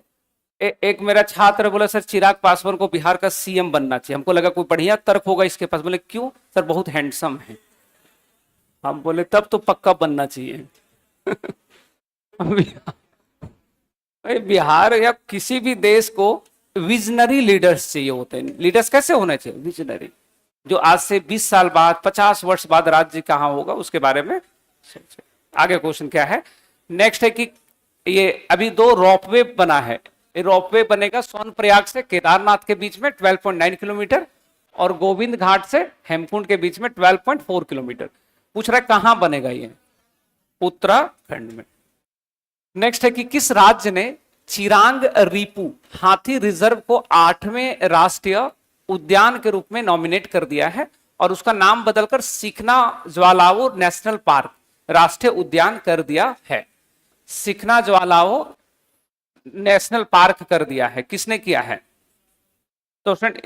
एक मेरा छात्र बोला सर चिराग पासवान को बिहार का सीएम बनना चाहिए। हमको लगा कोई बढ़िया तर्क होगा इसके पास। बोले क्यों सर? बहुत हैंडसम है। हम बोले तब तो पक्का बनना चाहिए। बिहार या किसी भी देश को विजनरी लीडर्स चाहिए होते हैं। लीडर्स कैसे होने चाहिए? विजनरी, जो आज से 20 साल बाद, 50 वर्ष बाद राज्य कहां होगा उसके बारे में। आगे क्वेश्चन क्या है? नेक्स्ट है कि ये अभी 2 रोपवे बना है। ये रोपवे बनेगा सोनप्रयाग से केदारनाथ के बीच में 12.9 किलोमीटर, और गोविंद घाट से हेमकुंड के बीच में 12.4 किलोमीटर। पूछ रहा है कहां बनेगा ये? उत्तराखंड में। नेक्स्ट है कि किस राज्य ने चिरांग रीपू हाथी रिजर्व को 8वें राष्ट्रीय उद्यान के रूप में नॉमिनेट कर दिया है और उसका नाम बदलकर सिखना ज्वालाओ नेशनल पार्क राष्ट्रीय उद्यान कर दिया है। सिखना ज्वालाओ नेशनल पार्क कर दिया है, किसने किया है? तो फ्रेंड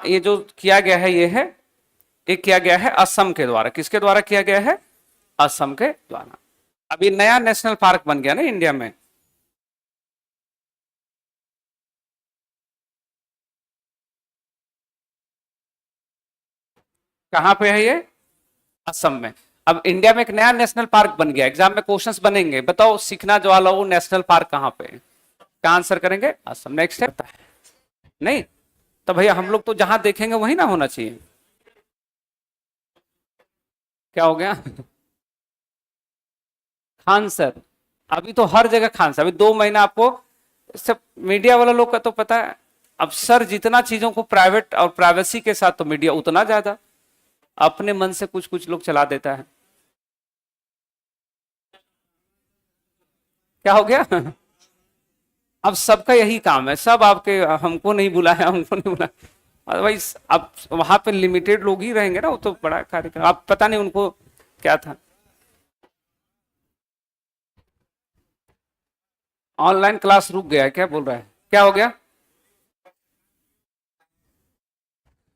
ये जो किया गया है ये किया गया है असम के द्वारा। किसके द्वारा किया गया है? असम के द्वारा। अभी नया नेशनल पार्क बन गया ना इंडिया में। कहां पे है ये? असम में। अब इंडिया में एक नया नेशनल पार्क बन गया, एग्जाम में क्वेश्चंस बनेंगे, बताओ सिखना ज्वालाओ नेशनल पार्क कहां पे है? क्या आंसर करेंगे? असम। नेक्स्ट है नहीं तो भैया हम लोग तो जहां देखेंगे वही ना होना चाहिए। क्या हो गया? खान सर। अभी तो हर जगह खान सर। अभी 2 महीना आपको सब मीडिया वाला लोग का तो पता है। अब सर जितना चीजों को प्राइवेट और प्राइवेसी के साथ, तो मीडिया उतना ज्यादा अपने मन से कुछ कुछ लोग चला देता है। क्या हो गया? अब सबका यही काम है, सब आपके हमको नहीं बुलाया, हमको नहीं बुलाया। अदरवाइज अब वहां पे लिमिटेड लोग ही रहेंगे ना, वो तो बड़ा कार्यक्रम। आप पता नहीं उनको क्या था। ऑनलाइन क्लास रुक गया है, क्या बोल रहा है? क्या हो गया?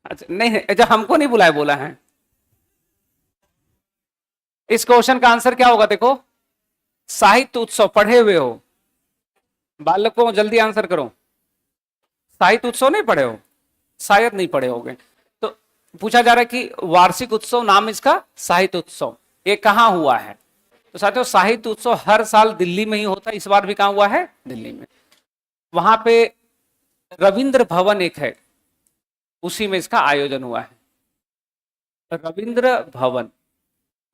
अच्छा नहीं, अच्छा हमको नहीं बुलाया बोला है। इस क्वेश्चन का आंसर क्या होगा? देखो, साहित्य उत्सव पढ़े हुए हो बालकों, जल्दी आंसर करो। साहित्य उत्सव नहीं पढ़े हो? शायद नहीं पढ़े होगे। तो पूछा जा रहा है कि वार्षिक उत्सव नाम इसका साहित्य उत्सव, ये कहां हुआ है? तो साथियों साहित्य उत्सव हर साल दिल्ली में ही होता है, इस बार भी कहां हुआ है? दिल्ली में। वहां पे रविंद्र भवन एक है, उसी में इसका आयोजन हुआ है। रविंद्र भवन,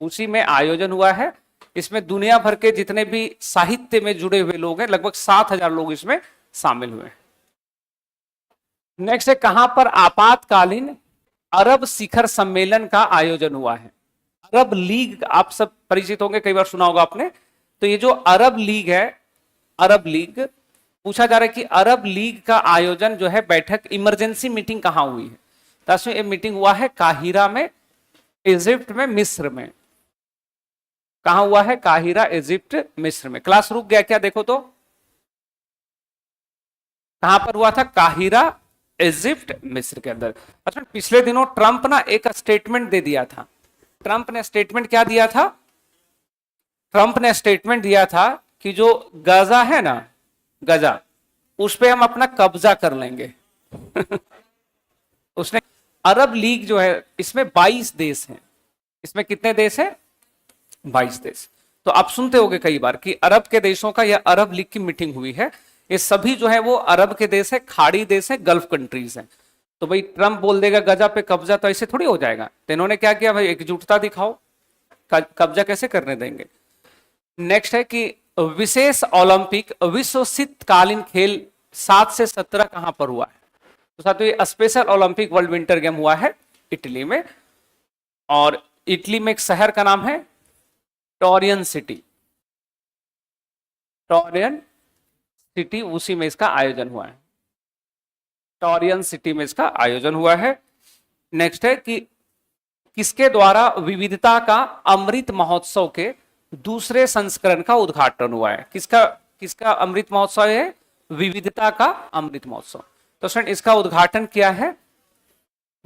उसी में आयोजन हुआ है। इसमें दुनिया भर के जितने भी साहित्य में जुड़े हुए लोग हैं, लगभग 7,000 लोग इसमें शामिल हुए हैं। नेक्स्ट है कहां पर आपातकालीन अरब शिखर सम्मेलन का आयोजन हुआ है? अरब लीग आप सब परिचित होंगे, कई बार सुना होगा आपने। तो ये जो अरब लीग है, अरब लीग, पूछा जा रहा है कि अरब लीग का आयोजन जो है, बैठक इमरजेंसी मीटिंग कहां हुई है? तो ये मीटिंग हुआ है काहिरा में, इजिप्ट में, मिस्र में। कहां हुआ है? काहिरा, इजिप्ट, मिस्र में। क्लास रुक गया क्या? देखो तो कहां पर हुआ था? काहिरा, इजिप्ट, मिस्र के अंदर। अच्छा, पिछले दिनों ट्रंप ना एक स्टेटमेंट दे दिया था। ट्रंप ने स्टेटमेंट क्या दिया था? ट्रंप ने स्टेटमेंट दिया था कि जो गाजा है ना, गाजा, उस पे हम अपना कब्जा कर लेंगे। उसने, अरब लीग जो है इसमें 22 देश हैं। इसमें कितने देश हैं? 22 देश। तो आप सुनते होंगे कई बार कि अरब के देशों का या अरब लीग की मीटिंग हुई है। ये सभी जो है वो अरब के देश है, खाड़ी देश है, गल्फ कंट्रीज है। तो भाई ट्रंप बोल देगा गजा पे कब्जा, तो ऐसे थोड़ी हो जाएगा। तो इन्होंने क्या किया भाई, एकजुटता दिखाओ, कब्जा कैसे करने देंगे। नेक्स्ट है कि विशेष ओलंपिक विश्व शीतकालीन खेल 7 से 17 कहां पर हुआ है? तो साथियों ये special Olympic world winter game हुआ है इटली में। और इटली में एक शहर का नाम है टोरियन सिटी। टोरियन सिटी, उसी में इसका आयोजन हुआ है। टोरियन सिटी में इसका आयोजन हुआ है। नेक्स्ट है कि किसके द्वारा विविधता का अमृत महोत्सव के दूसरे संस्करण का उद्घाटन हुआ है? किसका किसका अमृत महोत्सव है? विविधता का अमृत महोत्सव। तो फ्रेंड इसका उद्घाटन किया है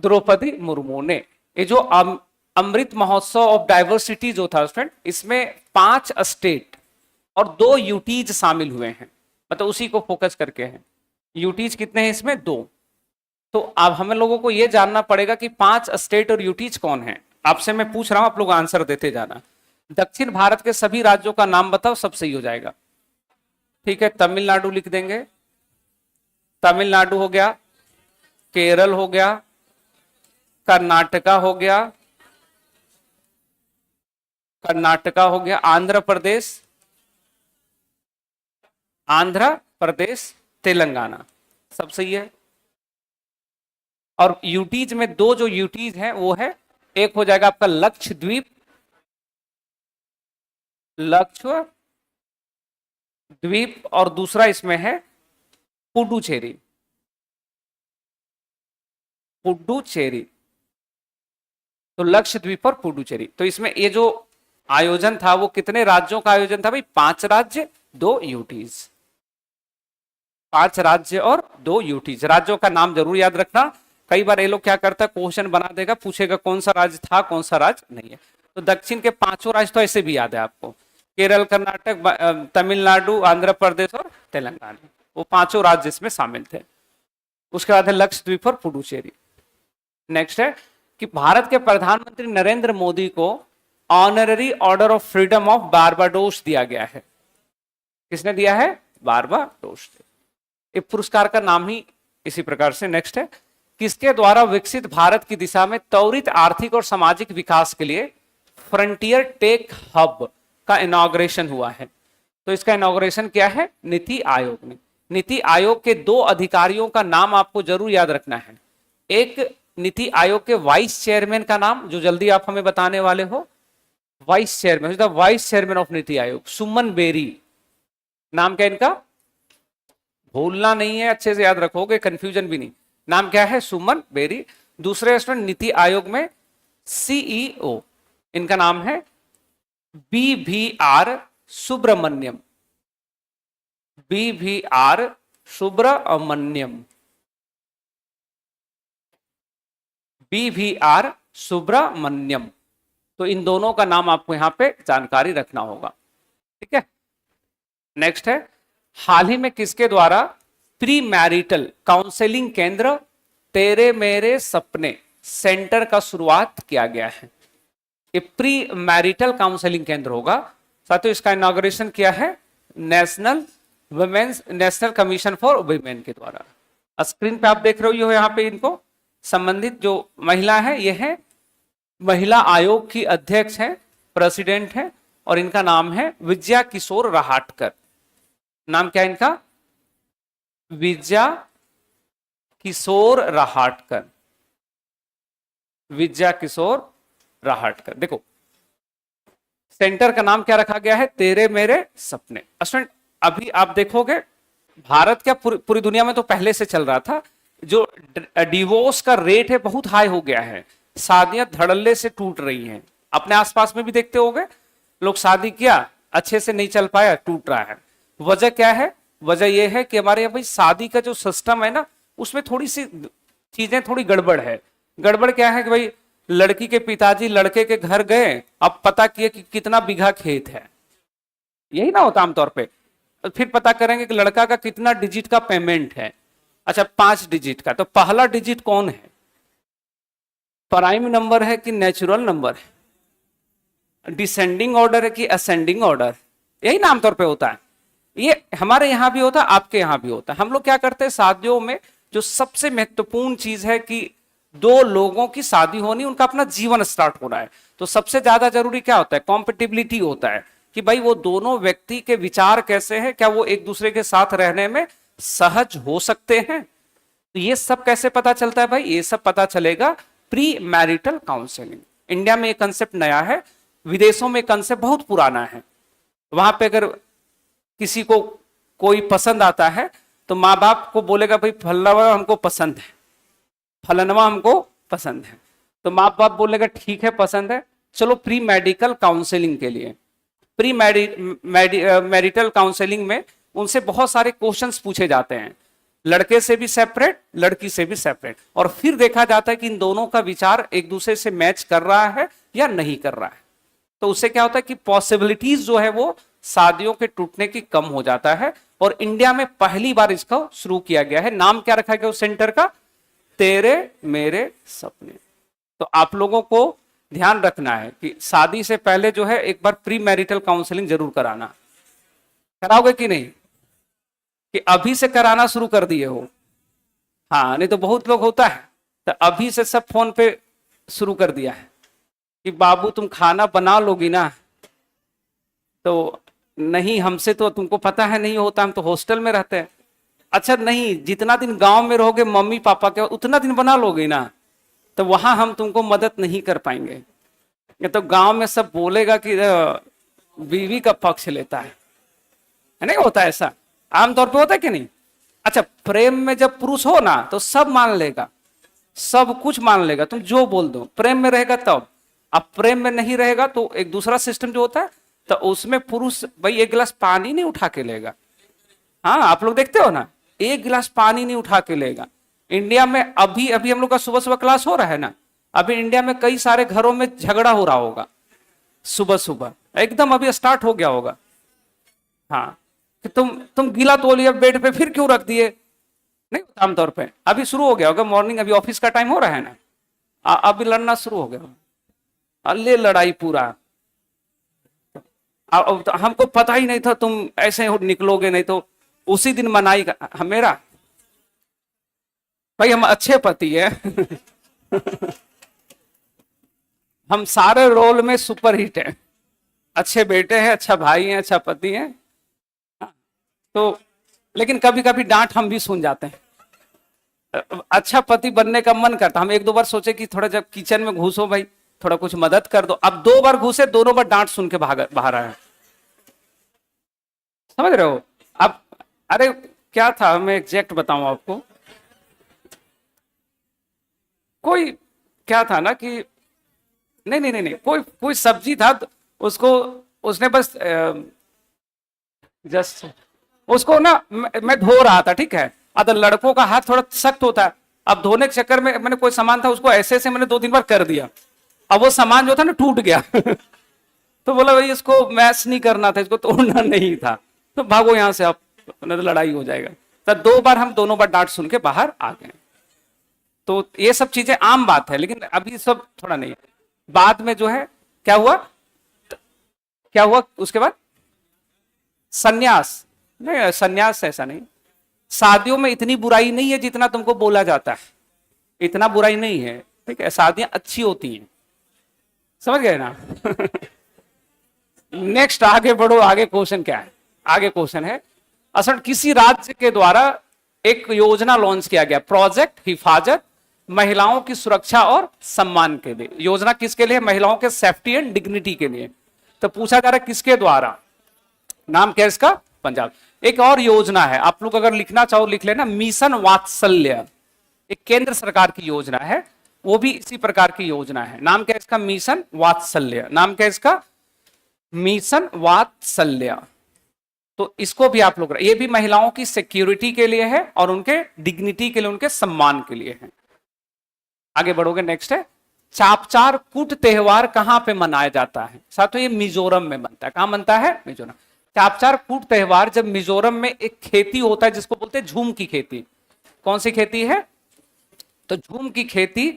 द्रौपदी मुर्मू ने। ये जो अमृत महोत्सव ऑफ डाइवर्सिटी जो था फ्रेंड, इसमें 5 स्टेट और 2 यूटीज शामिल हुए हैं, मतलब उसी को फोकस करके हैं। यूटीज कितने हैं इसमें? 2। तो अब हम लोगों को यह जानना पड़ेगा कि 5 स्टेट और यूटीज कौन है। आपसे मैं पूछ रहा हूं, आप लोग आंसर देते जाना। दक्षिण भारत के सभी राज्यों का नाम बताओ, सब सही हो जाएगा। ठीक है, तमिलनाडु लिख देंगे। तमिलनाडु हो गया, केरल हो गया, कर्नाटका हो गया, कर्नाटका हो गया, आंध्र प्रदेश, आंध्र प्रदेश, तेलंगाना, सब सही है। और यूटीज में दो जो यूटीज हैं वो है, एक हो जाएगा आपका लक्षद्वीप, लक्षद्वीप, और दूसरा इसमें है पुडुचेरी, पुडुचेरी। तो लक्षद्वीप और पुडुचेरी, तो इसमें ये जो आयोजन था वो कितने राज्यों का आयोजन था भाई? 5 राज्य 2 यूटीज, 5 राज्य और 2 यूटीज। राज्यों का नाम जरूर याद रखना, कई बार ये लोग क्या करता है क्वेश्चन बना देगा, पूछेगा कौन सा राज्य था कौन सा राज्य नहीं है। तो दक्षिण के 5 राज्य तो ऐसे भी याद है आपको, केरल, कर्नाटक, तमिलनाडु, आंध्र प्रदेश और तेलंगाना, वो 5 राज्य इसमें शामिल थे। उसके बाद है लक्षद्वीप और पुडुचेरी। नेक्स्ट है कि भारत के प्रधानमंत्री नरेंद्र मोदी को honorary order of freedom of Barbados दिया गया है। किसने दिया है? बारबाडोस। एक पुरस्कार का नाम ही इसी प्रकार से। नेक्स्ट है किसके द्वारा विकसित भारत की दिशा में त्वरित आर्थिक और सामाजिक विकास के लिए फ्रंटियर टेक हब का इनॉग्रेशन हुआ है? तो इसका इनॉग्रेशन क्या है? नीति आयोग ने। नीति आयोग के 2 अधिकारियों का नाम आपको जरूर याद रखना है। एक नीति आयोग के वाइस चेयरमैन का नाम जो जल्दी आप हमें बताने वाले हो, vice chairman, vice chairman of NITI Aayog, Suman berry. नाम क्या इनका? भूलना नहीं है, अच्छे से याद रखोगे, कंफ्यूजन भी नहीं। नाम क्या है? सुमन बेरी। दूसरे स्टूडेंट नीति आयोग में सीईओ, इनका नाम है BVR Subramaniam, BVR Subramaniam, BVR Subramaniam. तो इन दोनों का नाम आपको यहां पे जानकारी रखना होगा, ठीक है। नेक्स्ट है हाल ही में किसके द्वारा प्री मैरिटल काउंसलिंग केंद्र तेरे मेरे सपने सेंटर का शुरुआत किया गया है? ये प्री मैरिटल काउंसलिंग केंद्र होगा। साथियों इसका इनॉग्रेशन किया है नेशनल कमीशन फॉर वुमेन के द्वारा। स्क्रीन पे आप देख रहे हो यहाँ पे इनको संबंधित जो महिला है, ये है महिला आयोग की अध्यक्ष है, प्रेसिडेंट है, और इनका नाम है विजया किशोर रहाटकर। नाम क्या है इनका? विजया किशोर रहाटकर, विजया किशोर रहाटकर। देखो सेंटर का नाम क्या रखा गया है? तेरे मेरे सपने। स्टूडेंट अभी आप देखोगे भारत क्या पूरी दुनिया में तो पहले से चल रहा था, जो डिवोर्स का रेट है बहुत हाई हो गया है, शादियां धड़ल्ले से टूट रही हैं। अपने आसपास में भी देखते होंगे, लोग शादी किया अच्छे से नहीं चल पाया, टूट रहा है। वजह क्या है? वजह यह है कि हमारे यहाँ भाई शादी का जो सिस्टम है ना, उसमें थोड़ी सी चीजें थोड़ी गड़बड़ है। गड़बड़ क्या है कि भाई लड़की के पिताजी लड़के के घर गए, अब पता किए कि कितना बीघा खेत है, यही ना होता आमतौर पे। फिर पता करेंगे कि लड़का का कितना डिजिट का पेमेंट है। अच्छा 5 डिजिट का, तो पहला डिजिट कौन है? प्राइम नंबर है कि नेचुरल नंबर है? डिसेंडिंग ऑर्डर है कि असेंडिंग ऑर्डर? यही ना आमतौर पे होता है। ये हमारे यहां भी होता है, आपके यहां भी होता है। हम लोग क्या करते हैं शादियों में, जो सबसे महत्वपूर्ण चीज है कि 2 लोगों की शादी होनी, उनका अपना जीवन स्टार्ट हो रहा है, तो सबसे ज्यादा जरूरी क्या होता है? कॉम्पेटिबिलिटी होता है कि भाई वो दोनों व्यक्ति के विचार कैसे हैं, क्या वो एक दूसरे के साथ रहने में सहज हो सकते हैं। तो ये सब कैसे पता चलता है भाई? ये सब पता चलेगा प्री मैरिटल काउंसलिंग। इंडिया में ये कंसेप्ट नया है, विदेशों में कंसेप्ट बहुत पुराना है। वहां पे अगर किसी को कोई पसंद आता है तो माँ बाप को बोलेगा भाई फलनवा हमको पसंद है, फलनवा हमको पसंद है, तो माँ बाप बोलेगा ठीक है पसंद है, चलो प्री मेडिकल काउंसलिंग के लिए। प्री मैरिटल काउंसलिंग में उनसे बहुत सारे क्वेश्चंस पूछे जाते हैं, लड़के से भी सेपरेट, लड़की से भी सेपरेट, और फिर देखा जाता है कि इन दोनों का विचार एक दूसरे से मैच कर रहा है या नहीं कर रहा है। तो उससे क्या होता है कि पॉसिबिलिटीज जो है वो शादियों के टूटने की कम हो जाता है। और इंडिया में पहली बार इसको शुरू किया गया है। नाम क्या रखा गया उस सेंटर का? तेरे मेरे सपने। तो आप लोगों को ध्यान रखना है कि शादी से पहले जो है एक बार प्री मैरिटल काउंसलिंग जरूर कराना। कराओगे कि नहीं? कि अभी से कराना शुरू कर दिए हो? हाँ, नहीं तो बहुत लोग होता है तो अभी से सब फोन पे शुरू कर दिया है कि बाबू तुम खाना बना लोगी ना, तो नहीं, हमसे तो तुमको पता है नहीं होता, हम तो हॉस्टल में रहते हैं। अच्छा नहीं, जितना दिन गांव में रहोगे मम्मी पापा के उतना दिन बना लोगे ना, तो वहां हम तुमको मदद नहीं कर पाएंगे। ये तो गांव में सब बोलेगा कि बीवी का पक्ष लेता है, नहीं होता ऐसा? आमतौर पे होता है कि नहीं? अच्छा, प्रेम में जब पुरुष हो ना तो सब मान लेगा, सब कुछ मान लेगा, तुम जो बोल दो। प्रेम में रहेगा तब। अब प्रेम में नहीं रहेगा तो एक दूसरा सिस्टम जो होता है, तो उसमें पुरुष भाई एक गिलास पानी नहीं उठा के लेगा। हाँ, आप लोग देखते हो ना, एक गिलास पानी नहीं उठा के लेगा। इंडिया में अभी अभी हम लोग का सुबह सुबह क्लास हो रहा है ना, अभी इंडिया में कई सारे घरों में झगड़ा हो रहा होगा सुबह सुबह, एकदम अभी स्टार्ट हो गया होगा। हाँ, कि तुम गीला तौलिया बेड पे फिर क्यों रख दिए, नहीं होता आमतौर पे। अभी शुरू हो गया होगा, मॉर्निंग अभी ऑफिस का टाइम हो रहा है ना, अभी लड़ना शुरू हो गया, अल्ले लड़ाई पूरा। तो हमको पता ही नहीं था तुम ऐसे निकलोगे, नहीं तो उसी दिन मनाई मेरा भाई, हम अच्छे पति है हम सारे रोल में सुपर हिट है, अच्छे बेटे हैं, अच्छा भाई हैं, अच्छा पति है। तो लेकिन कभी कभी डांट हम भी सुन जाते हैं। अच्छा पति बनने का मन करता, हम एक दो बार सोचे कि थोड़ा जब किचन में घुसो भाई, थोड़ा कुछ मदद कर दो। अब 2 बार घुसे, दोनों बार डांट सुन के बाहर आए। समझ रहे हो? अब अरे क्या था, मैं एग्जैक्ट बताऊं आपको। कोई क्या था ना कि नहीं, कोई सब्जी था, तो उसको उसने बस जस्ट उसको ना मैं धो रहा था, ठीक है। अब लड़कों का हाथ थोड़ा सख्त होता है, अब धोने के चक्कर में मैंने कोई सामान था उसको ऐसे ऐसे मैंने 2-3 बार कर दिया, अब वो सामान जो था ना टूट गया तो बोला भाई इसको मैश नहीं करना था, इसको तोड़ना नहीं था, तो भागो यहां से, आप नहीं तो लड़ाई हो जाएगा। तो 2 बार हम दोनों बार डांट सुन के बाहर आ गए। तो ये सब चीजें आम बात है, लेकिन अभी सब थोड़ा नहीं। बाद में जो है क्या हुआ, उसके बाद सन्यास। नहीं, सन्यास ऐसा नहीं, शादियों में इतनी बुराई नहीं है जितना तुमको बोला जाता है, इतना बुराई नहीं है, ठीक है। शादियां अच्छी होती हैं, समझ गए ना नेक्स्ट आगे बढ़ो, आगे क्वेश्चन क्या है? आगे क्वेश्चन है, असल किसी राज्य के द्वारा एक योजना लॉन्च किया गया, प्रोजेक्ट हिफाजत महिलाओं की सुरक्षा और सम्मान के लिए। योजना किसके लिए? महिलाओं के सेफ्टी एंड डिग्निटी के लिए। तो पूछा जा रहा है किसके द्वारा, नाम क्या है इसका? पंजाब। एक और योजना है, आप लोग अगर लिखना चाहो लिख लेना, मिशन वात्सल्य। एक केंद्र सरकार की योजना है, वो भी इसी प्रकार की योजना है। नाम क्या है इसका? मिशन वात्सल्य। नाम क्या है इसका? मिशन वात्सल्य। तो इसको भी आप लोग, ये भी महिलाओं की सिक्योरिटी के लिए है और उनके डिग्निटी के लिए, उनके सम्मान के लिए है। आगे बढ़ोगे, नेक्स्ट है चापचार कूट त्योहार कहां पे मनाया जाता है? साथियों ये मिजोरम में बनता है। कहां बनता है? मिजोरम। चापचार कूट त्योहार जब मिजोरम में एक खेती होता है जिसको बोलते हैं झूम की खेती। कौन सी खेती है? तो झूम की खेती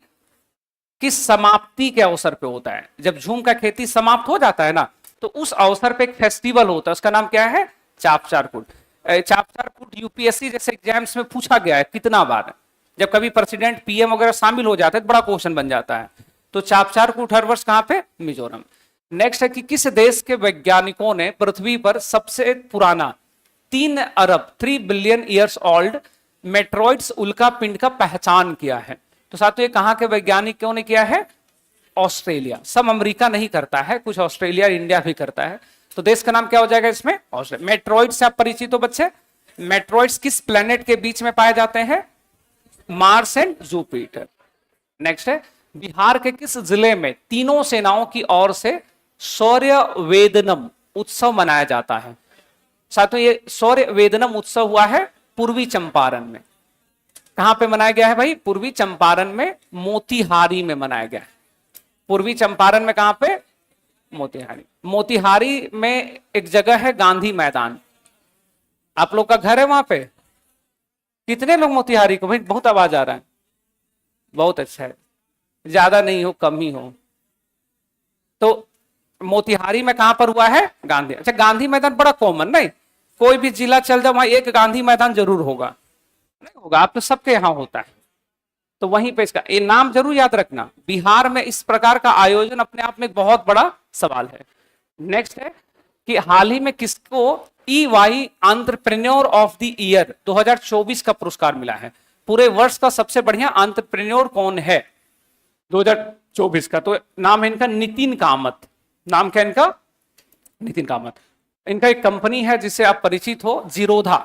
की समाप्ति के अवसर पे होता है। जब झूम का खेती समाप्त हो जाता है ना, तो उस अवसर पे एक फेस्टिवल होता है, उसका नाम क्या है? चापचार कूट। चापचार कूट यूपीएससी जैसे एग्जाम्स में पूछा गया है कितना बार। जब कभी प्रेसिडेंट पीएम वगैरह शामिल हो जाते हैं तो बड़ा क्वेश्चन बन जाता है। तो चापचार कूट हर वर्ष कहां पे? मिजोरम। नेक्स्ट है कि किस देश के वैज्ञानिकों ने पृथ्वी पर सबसे पुराना 3 अरब 3 बिलियन ईयर्स ओल्ड मेट्रॉइड्स उल्का पिंड का पहचान किया है? तो साथियों ये कहां के वैज्ञानिकों ने किया है? ऑस्ट्रेलिया। सब अमेरिका नहीं करता है, कुछ ऑस्ट्रेलिया इंडिया भी करता है। तो देश का नाम क्या हो जाएगा इसमें? ऑस्ट्रेलिया। मेट्रॉइड से आप परिचित हो बच्चे? मेट्रॉइड्स किस प्लेनेट के बीच में पाए जाते हैं? Mars and Jupiter. नेक्स्ट है बिहार के किस जिले में तीनों सेनाओं की ओर से शौर्य वेदनम उत्सव मनाया जाता है? साथियों ये शौर्य वेदनम उत्सव हुआ है पूर्वी चंपारण में। कहां पे मनाया गया है भाई? पूर्वी चंपारण में, मोतिहारी में मनाया गया है। पूर्वी चंपारण में कहां पे? मोतिहारी। मोतिहारी में एक जगह है गांधी मैदान, आप लोग का घर है वहां पे? कितने लोग मोतिहारी को? भाई बहुत आवाज आ रहा है। बहुत अच्छा है, ज्यादा नहीं हो कम ही हो। तो मोतिहारी में कहां पर हुआ है? गांधी। अच्छा गांधी मैदान बड़ा कॉमन, नहीं कोई भी जिला चल जाओ वहां एक गांधी मैदान जरूर होगा, नहीं होगा? आप तो सबके यहां होता है, तो वहीं पे इसका ये नाम जरूर याद रखना। बिहार में इस प्रकार का आयोजन अपने आप में बहुत बड़ा सवाल है। नेक्स्ट है कि हाल ही में किसको EY entrepreneur of the year 2024 का पुरस्कार मिला है? पूरे वर्ष का सबसे बढ़िया एंटरप्रेन्योर कौन है 2024 का? तो नाम है इनका नितिन कामत। नाम क्या इनका? नितिन कामत। इनका एक कंपनी है जिससे आप परिचित हो, जीरोधा।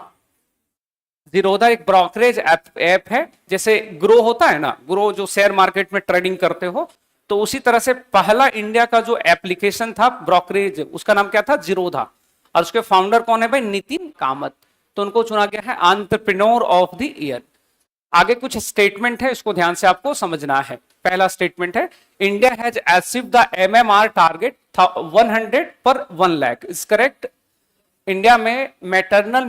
जीरोधा एक ब्रोकरेज ऐप है, जैसे ग्रो होता है ना, ग्रो जो शेयर मार्केट में ट्रेडिंग करते हो, तो उसी तरह से पहला इंडिया का जो एप्लीकेशन था ब्रोकरेज, उसका नाम क्या था? जीरोधा। और उसके फाउंडर कौन है भाई? नितिन कामत। तो उनको चुना गया है एंटरप्रेन्योर ऑफ द ईयर। आगे कुछ स्टेटमेंट है, इसको ध्यान से आपको समझना है। पहला स्टेटमेंट है, India has achieved the MMR target 100 पर 1 लाख। Is correct? इंडिया में मैटरनल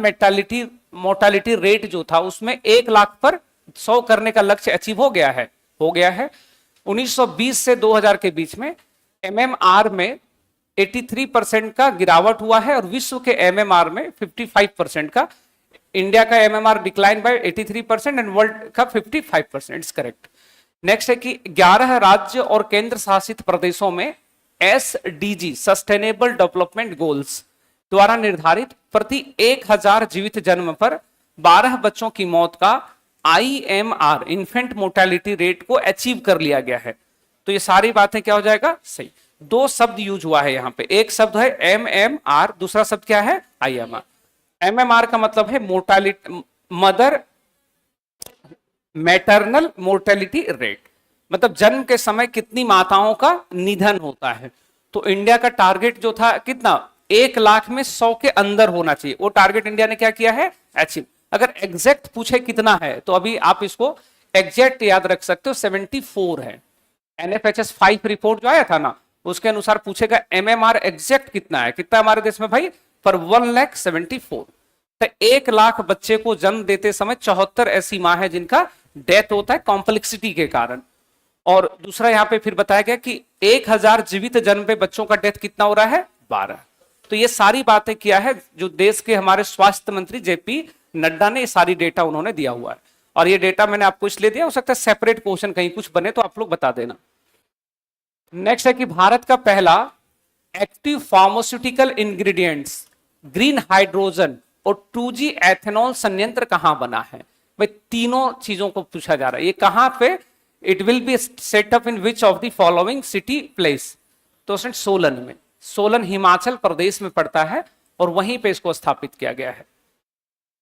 मोर्टालिटी रेट जो था उसमें 1 लाख पर 100 करने का लक्ष्य अचीव हो गया है। 1920 से 2000 के बीच में MMR में 83% का गिरावट हुआ है और विश्व के MMR में 55% का। इंडिया का MMR decline by 83% and world का 55%। It's correct. नेक्स्ट है कि 11 राज्य और केंद्र शासित प्रदेशों में SDG सस्टेनेबल डेवलपमेंट गोल्स द्वारा निर्धारित प्रति 1000 जीवित जन्म पर 12 बच्चों की मौत का IMR इन्फेंट मोर्टेलिटी रेट को अचीव कर लिया गया है। तो ये सारी बातें क्या हो जाएगा? सही। 2 शब्द यूज हुआ है यहां पे, एक शब्द है MMR, दूसरा शब्द क्या है? IMR। MMR का मतलब है mortality, mother maternal mortality rate, मतलब जन्म के समय कितनी माताओं का निधन होता है। तो इंडिया का टारगेट जो था कितना? 1 लाख में 100 के अंदर होना चाहिए। वो टारगेट इंडिया ने क्या किया है? अचीव। अगर एग्जैक्ट पूछे कितना है तो अभी आप इसको एग्जैक्ट याद रख सकते हो, 74 है। NFHS 5 रिपोर्ट जो आया था ना, उसके अनुसार पूछेगा MMR एग्जैक्ट कितना है। कितना हमारे देश में भाई? पर 1,74,000। तो 1 लाख बच्चे को जन्म देते समय 74 ऐसी मां है जिनका डेथ होता है कॉम्प्लेक्सिटी के कारण। और दूसरा यहां पे फिर बताया गया कि 1000 जीवित जन्म पे बच्चों का डेथ कितना हो रहा है? 12। तो ये सारी बातें किया है जो देश के हमारे स्वास्थ्य मंत्री JP नड्डा ने, ये सारी डेटा उन्होंने दिया हुआ है। और ये डेटा मैंने आपको इसलिए दिया, हो सकता है सेपरेट क्वेश्चन कहीं कुछ बने तो आप लोग बता देना। नेक्स्ट है कि भारत का पहला active pharmaceutical ingredients green hydrogen और 2G एथेनॉल संयंत्र कहां बना है? भाई तीनों चीजों को पूछा जा रहा है। ये कहां पे? It will be set up in which of the following city place? तो सोलन में। सोलन हिमाचल प्रदेश में पड़ता है और वहीं पे इसको स्थापित किया गया है।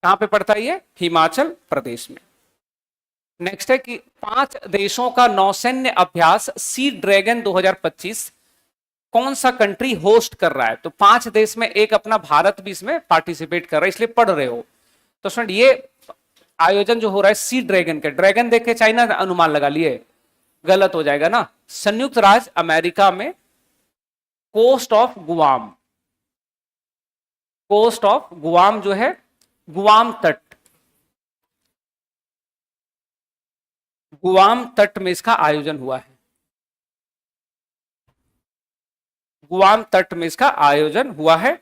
कहां पे पड़ता है ये? हिमाचल प्रदेश में। नेक्स्ट है कि 5 देशों का नौसैन्य अभ्यास सी ड्रैगन 2025 कौन सा कंट्री होस्ट कर रहा है? तो 5 देश में एक अपना भारत भी इसमें पार्टिसिपेट कर रहा है, इसलिए पढ़ रहे हो। तो फ्रेंड ये आयोजन जो हो रहा है सी ड्रैगन के, ड्रैगन देख के चाइना अनुमान लगा लिए, गलत हो जाएगा ना। संयुक्त राज्य अमेरिका में coast of Guam, coast of Guam जो है, गुआम तट, गुआम तट में इसका आयोजन हुआ है। गुआम तट में इसका आयोजन हुआ है।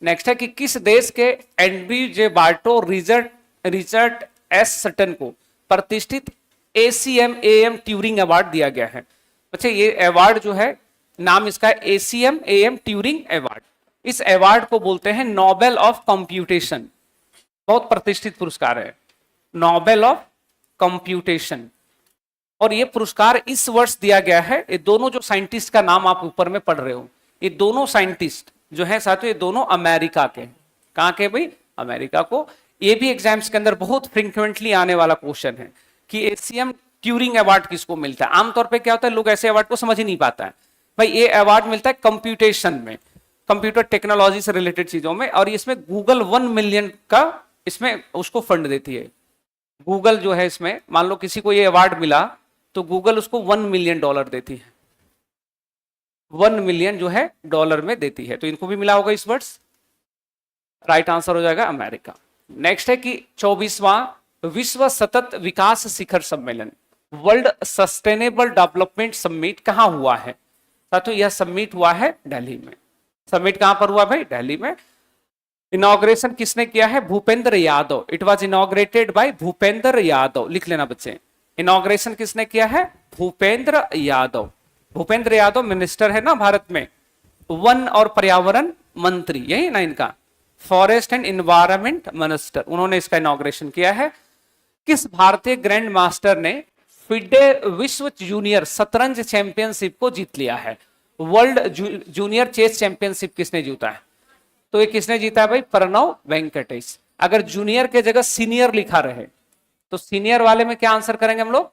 नेक्स्ट है कि किस देश के एंड्री जे बार्टो रिचर्ड एस सटन को प्रतिष्ठित ACM-AM ट्यूरिंग अवार्ड दिया गया है? अच्छा, ये अवार्ड जो है नाम इसका है ACM-AM ट्यूरिंग अवार्ड। इस अवार्ड को बोलते हैं नोबेल ऑफ कंप्यूटेशन। बहुत प्रतिष्ठित पुरस्कार है, नोबेल ऑफ कंप्यूटेशन। और ये पुरस्कार इस वर्ष दिया गया है। ये दोनों जो साइंटिस्ट का नाम आप ऊपर में पढ़ रहे हो, ये दोनों साइंटिस्ट जो है साथियों, ये दोनों अमेरिका के। कहां के भाई? अमेरिका को। ये भी एग्जाम्स के अंदर बहुत फ्रीक्वेंटली आने वाला क्वेश्चन है कि ACM ट्यूरिंग अवार्ड किसको मिलता है। आमतौर पे क्या होता है, लोग ऐसे अवार्ड को समझ ही नहीं पाता है। भाई ये अवार्ड मिलता है कंप्यूटेशन में, कंप्यूटर टेक्नोलॉजी से रिलेटेड चीजों में। और इसमें गूगल 1 मिलियन का इसमें उसको फंड देती है। गूगल जो है इसमें, मान लो किसी को ये अवार्ड मिला तो गूगल उसको $1 मिलियन देती है। 1 मिलियन जो है डॉलर में देती है। तो इनको भी मिला होगा इस वर्ष। राइट आंसर हो जाएगा अमेरिका। नेक्स्ट है कि 24वां विश्व सतत विकास शिखर सम्मेलन, वर्ल्ड सस्टेनेबल डेवलपमेंट समिट कहां हुआ है? साथियों यह समिट हुआ है दिल्ली में। समिट कहां पर हुआ भाई? दिल्ली में। इनॉग्रेशन किसने किया है? Bhupendra Yadav. It was inaugurated bye Bhupendra Yadav. लिख लेना बच्चे, इनॉग्रेशन किसने किया है? भूपेंद्र यादव। भूपेंद्र यादव मिनिस्टर है ना भारत में, वन और पर्यावरण मंत्री, यही ना इनका, फॉरेस्ट एंड इन्वायरमेंट मिनिस्टर, उन्होंने इसका इनॉग्रेशन किया है। किस भारतीय ग्रैंड मास्टर ने फिडे विश्व जूनियर शतरंज चैंपियनशिप को जीत लिया है? वर्ल्ड जूनियर चेस चैंपियनशिप किसने जीता है? तो ये किसने जीता है भाई? प्रणव वेंकटेश। अगर जूनियर के जगह सीनियर लिखा रहे तो सीनियर वाले में क्या आंसर करेंगे हम लोग?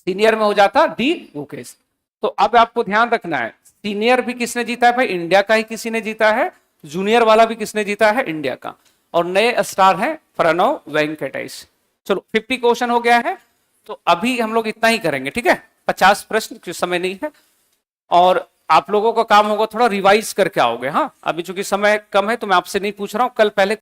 सीनियर में हो जाता डी मुकेश। तो अब आपको ध्यान रखना है, सीनियर भी किसने जीता है भाई? इंडिया का ही किसी ने जीता है। जूनियर वाला भी किसने जीता है? इंडिया का। और नए स्टार है प्रणव वेंकटेश। चलो 50 क्वेश्चन हो गया है, तो अभी हम लोग इतना ही करेंगे, ठीक है? 50 प्रश्न, कुछ समय नहीं है, और आप लोगों का काम होगा थोड़ा रिवाइज करके आओगे। हाँ, अभी चूंकि समय कम है तो मैं आपसे नहीं पूछ रहा हूं, कल पहले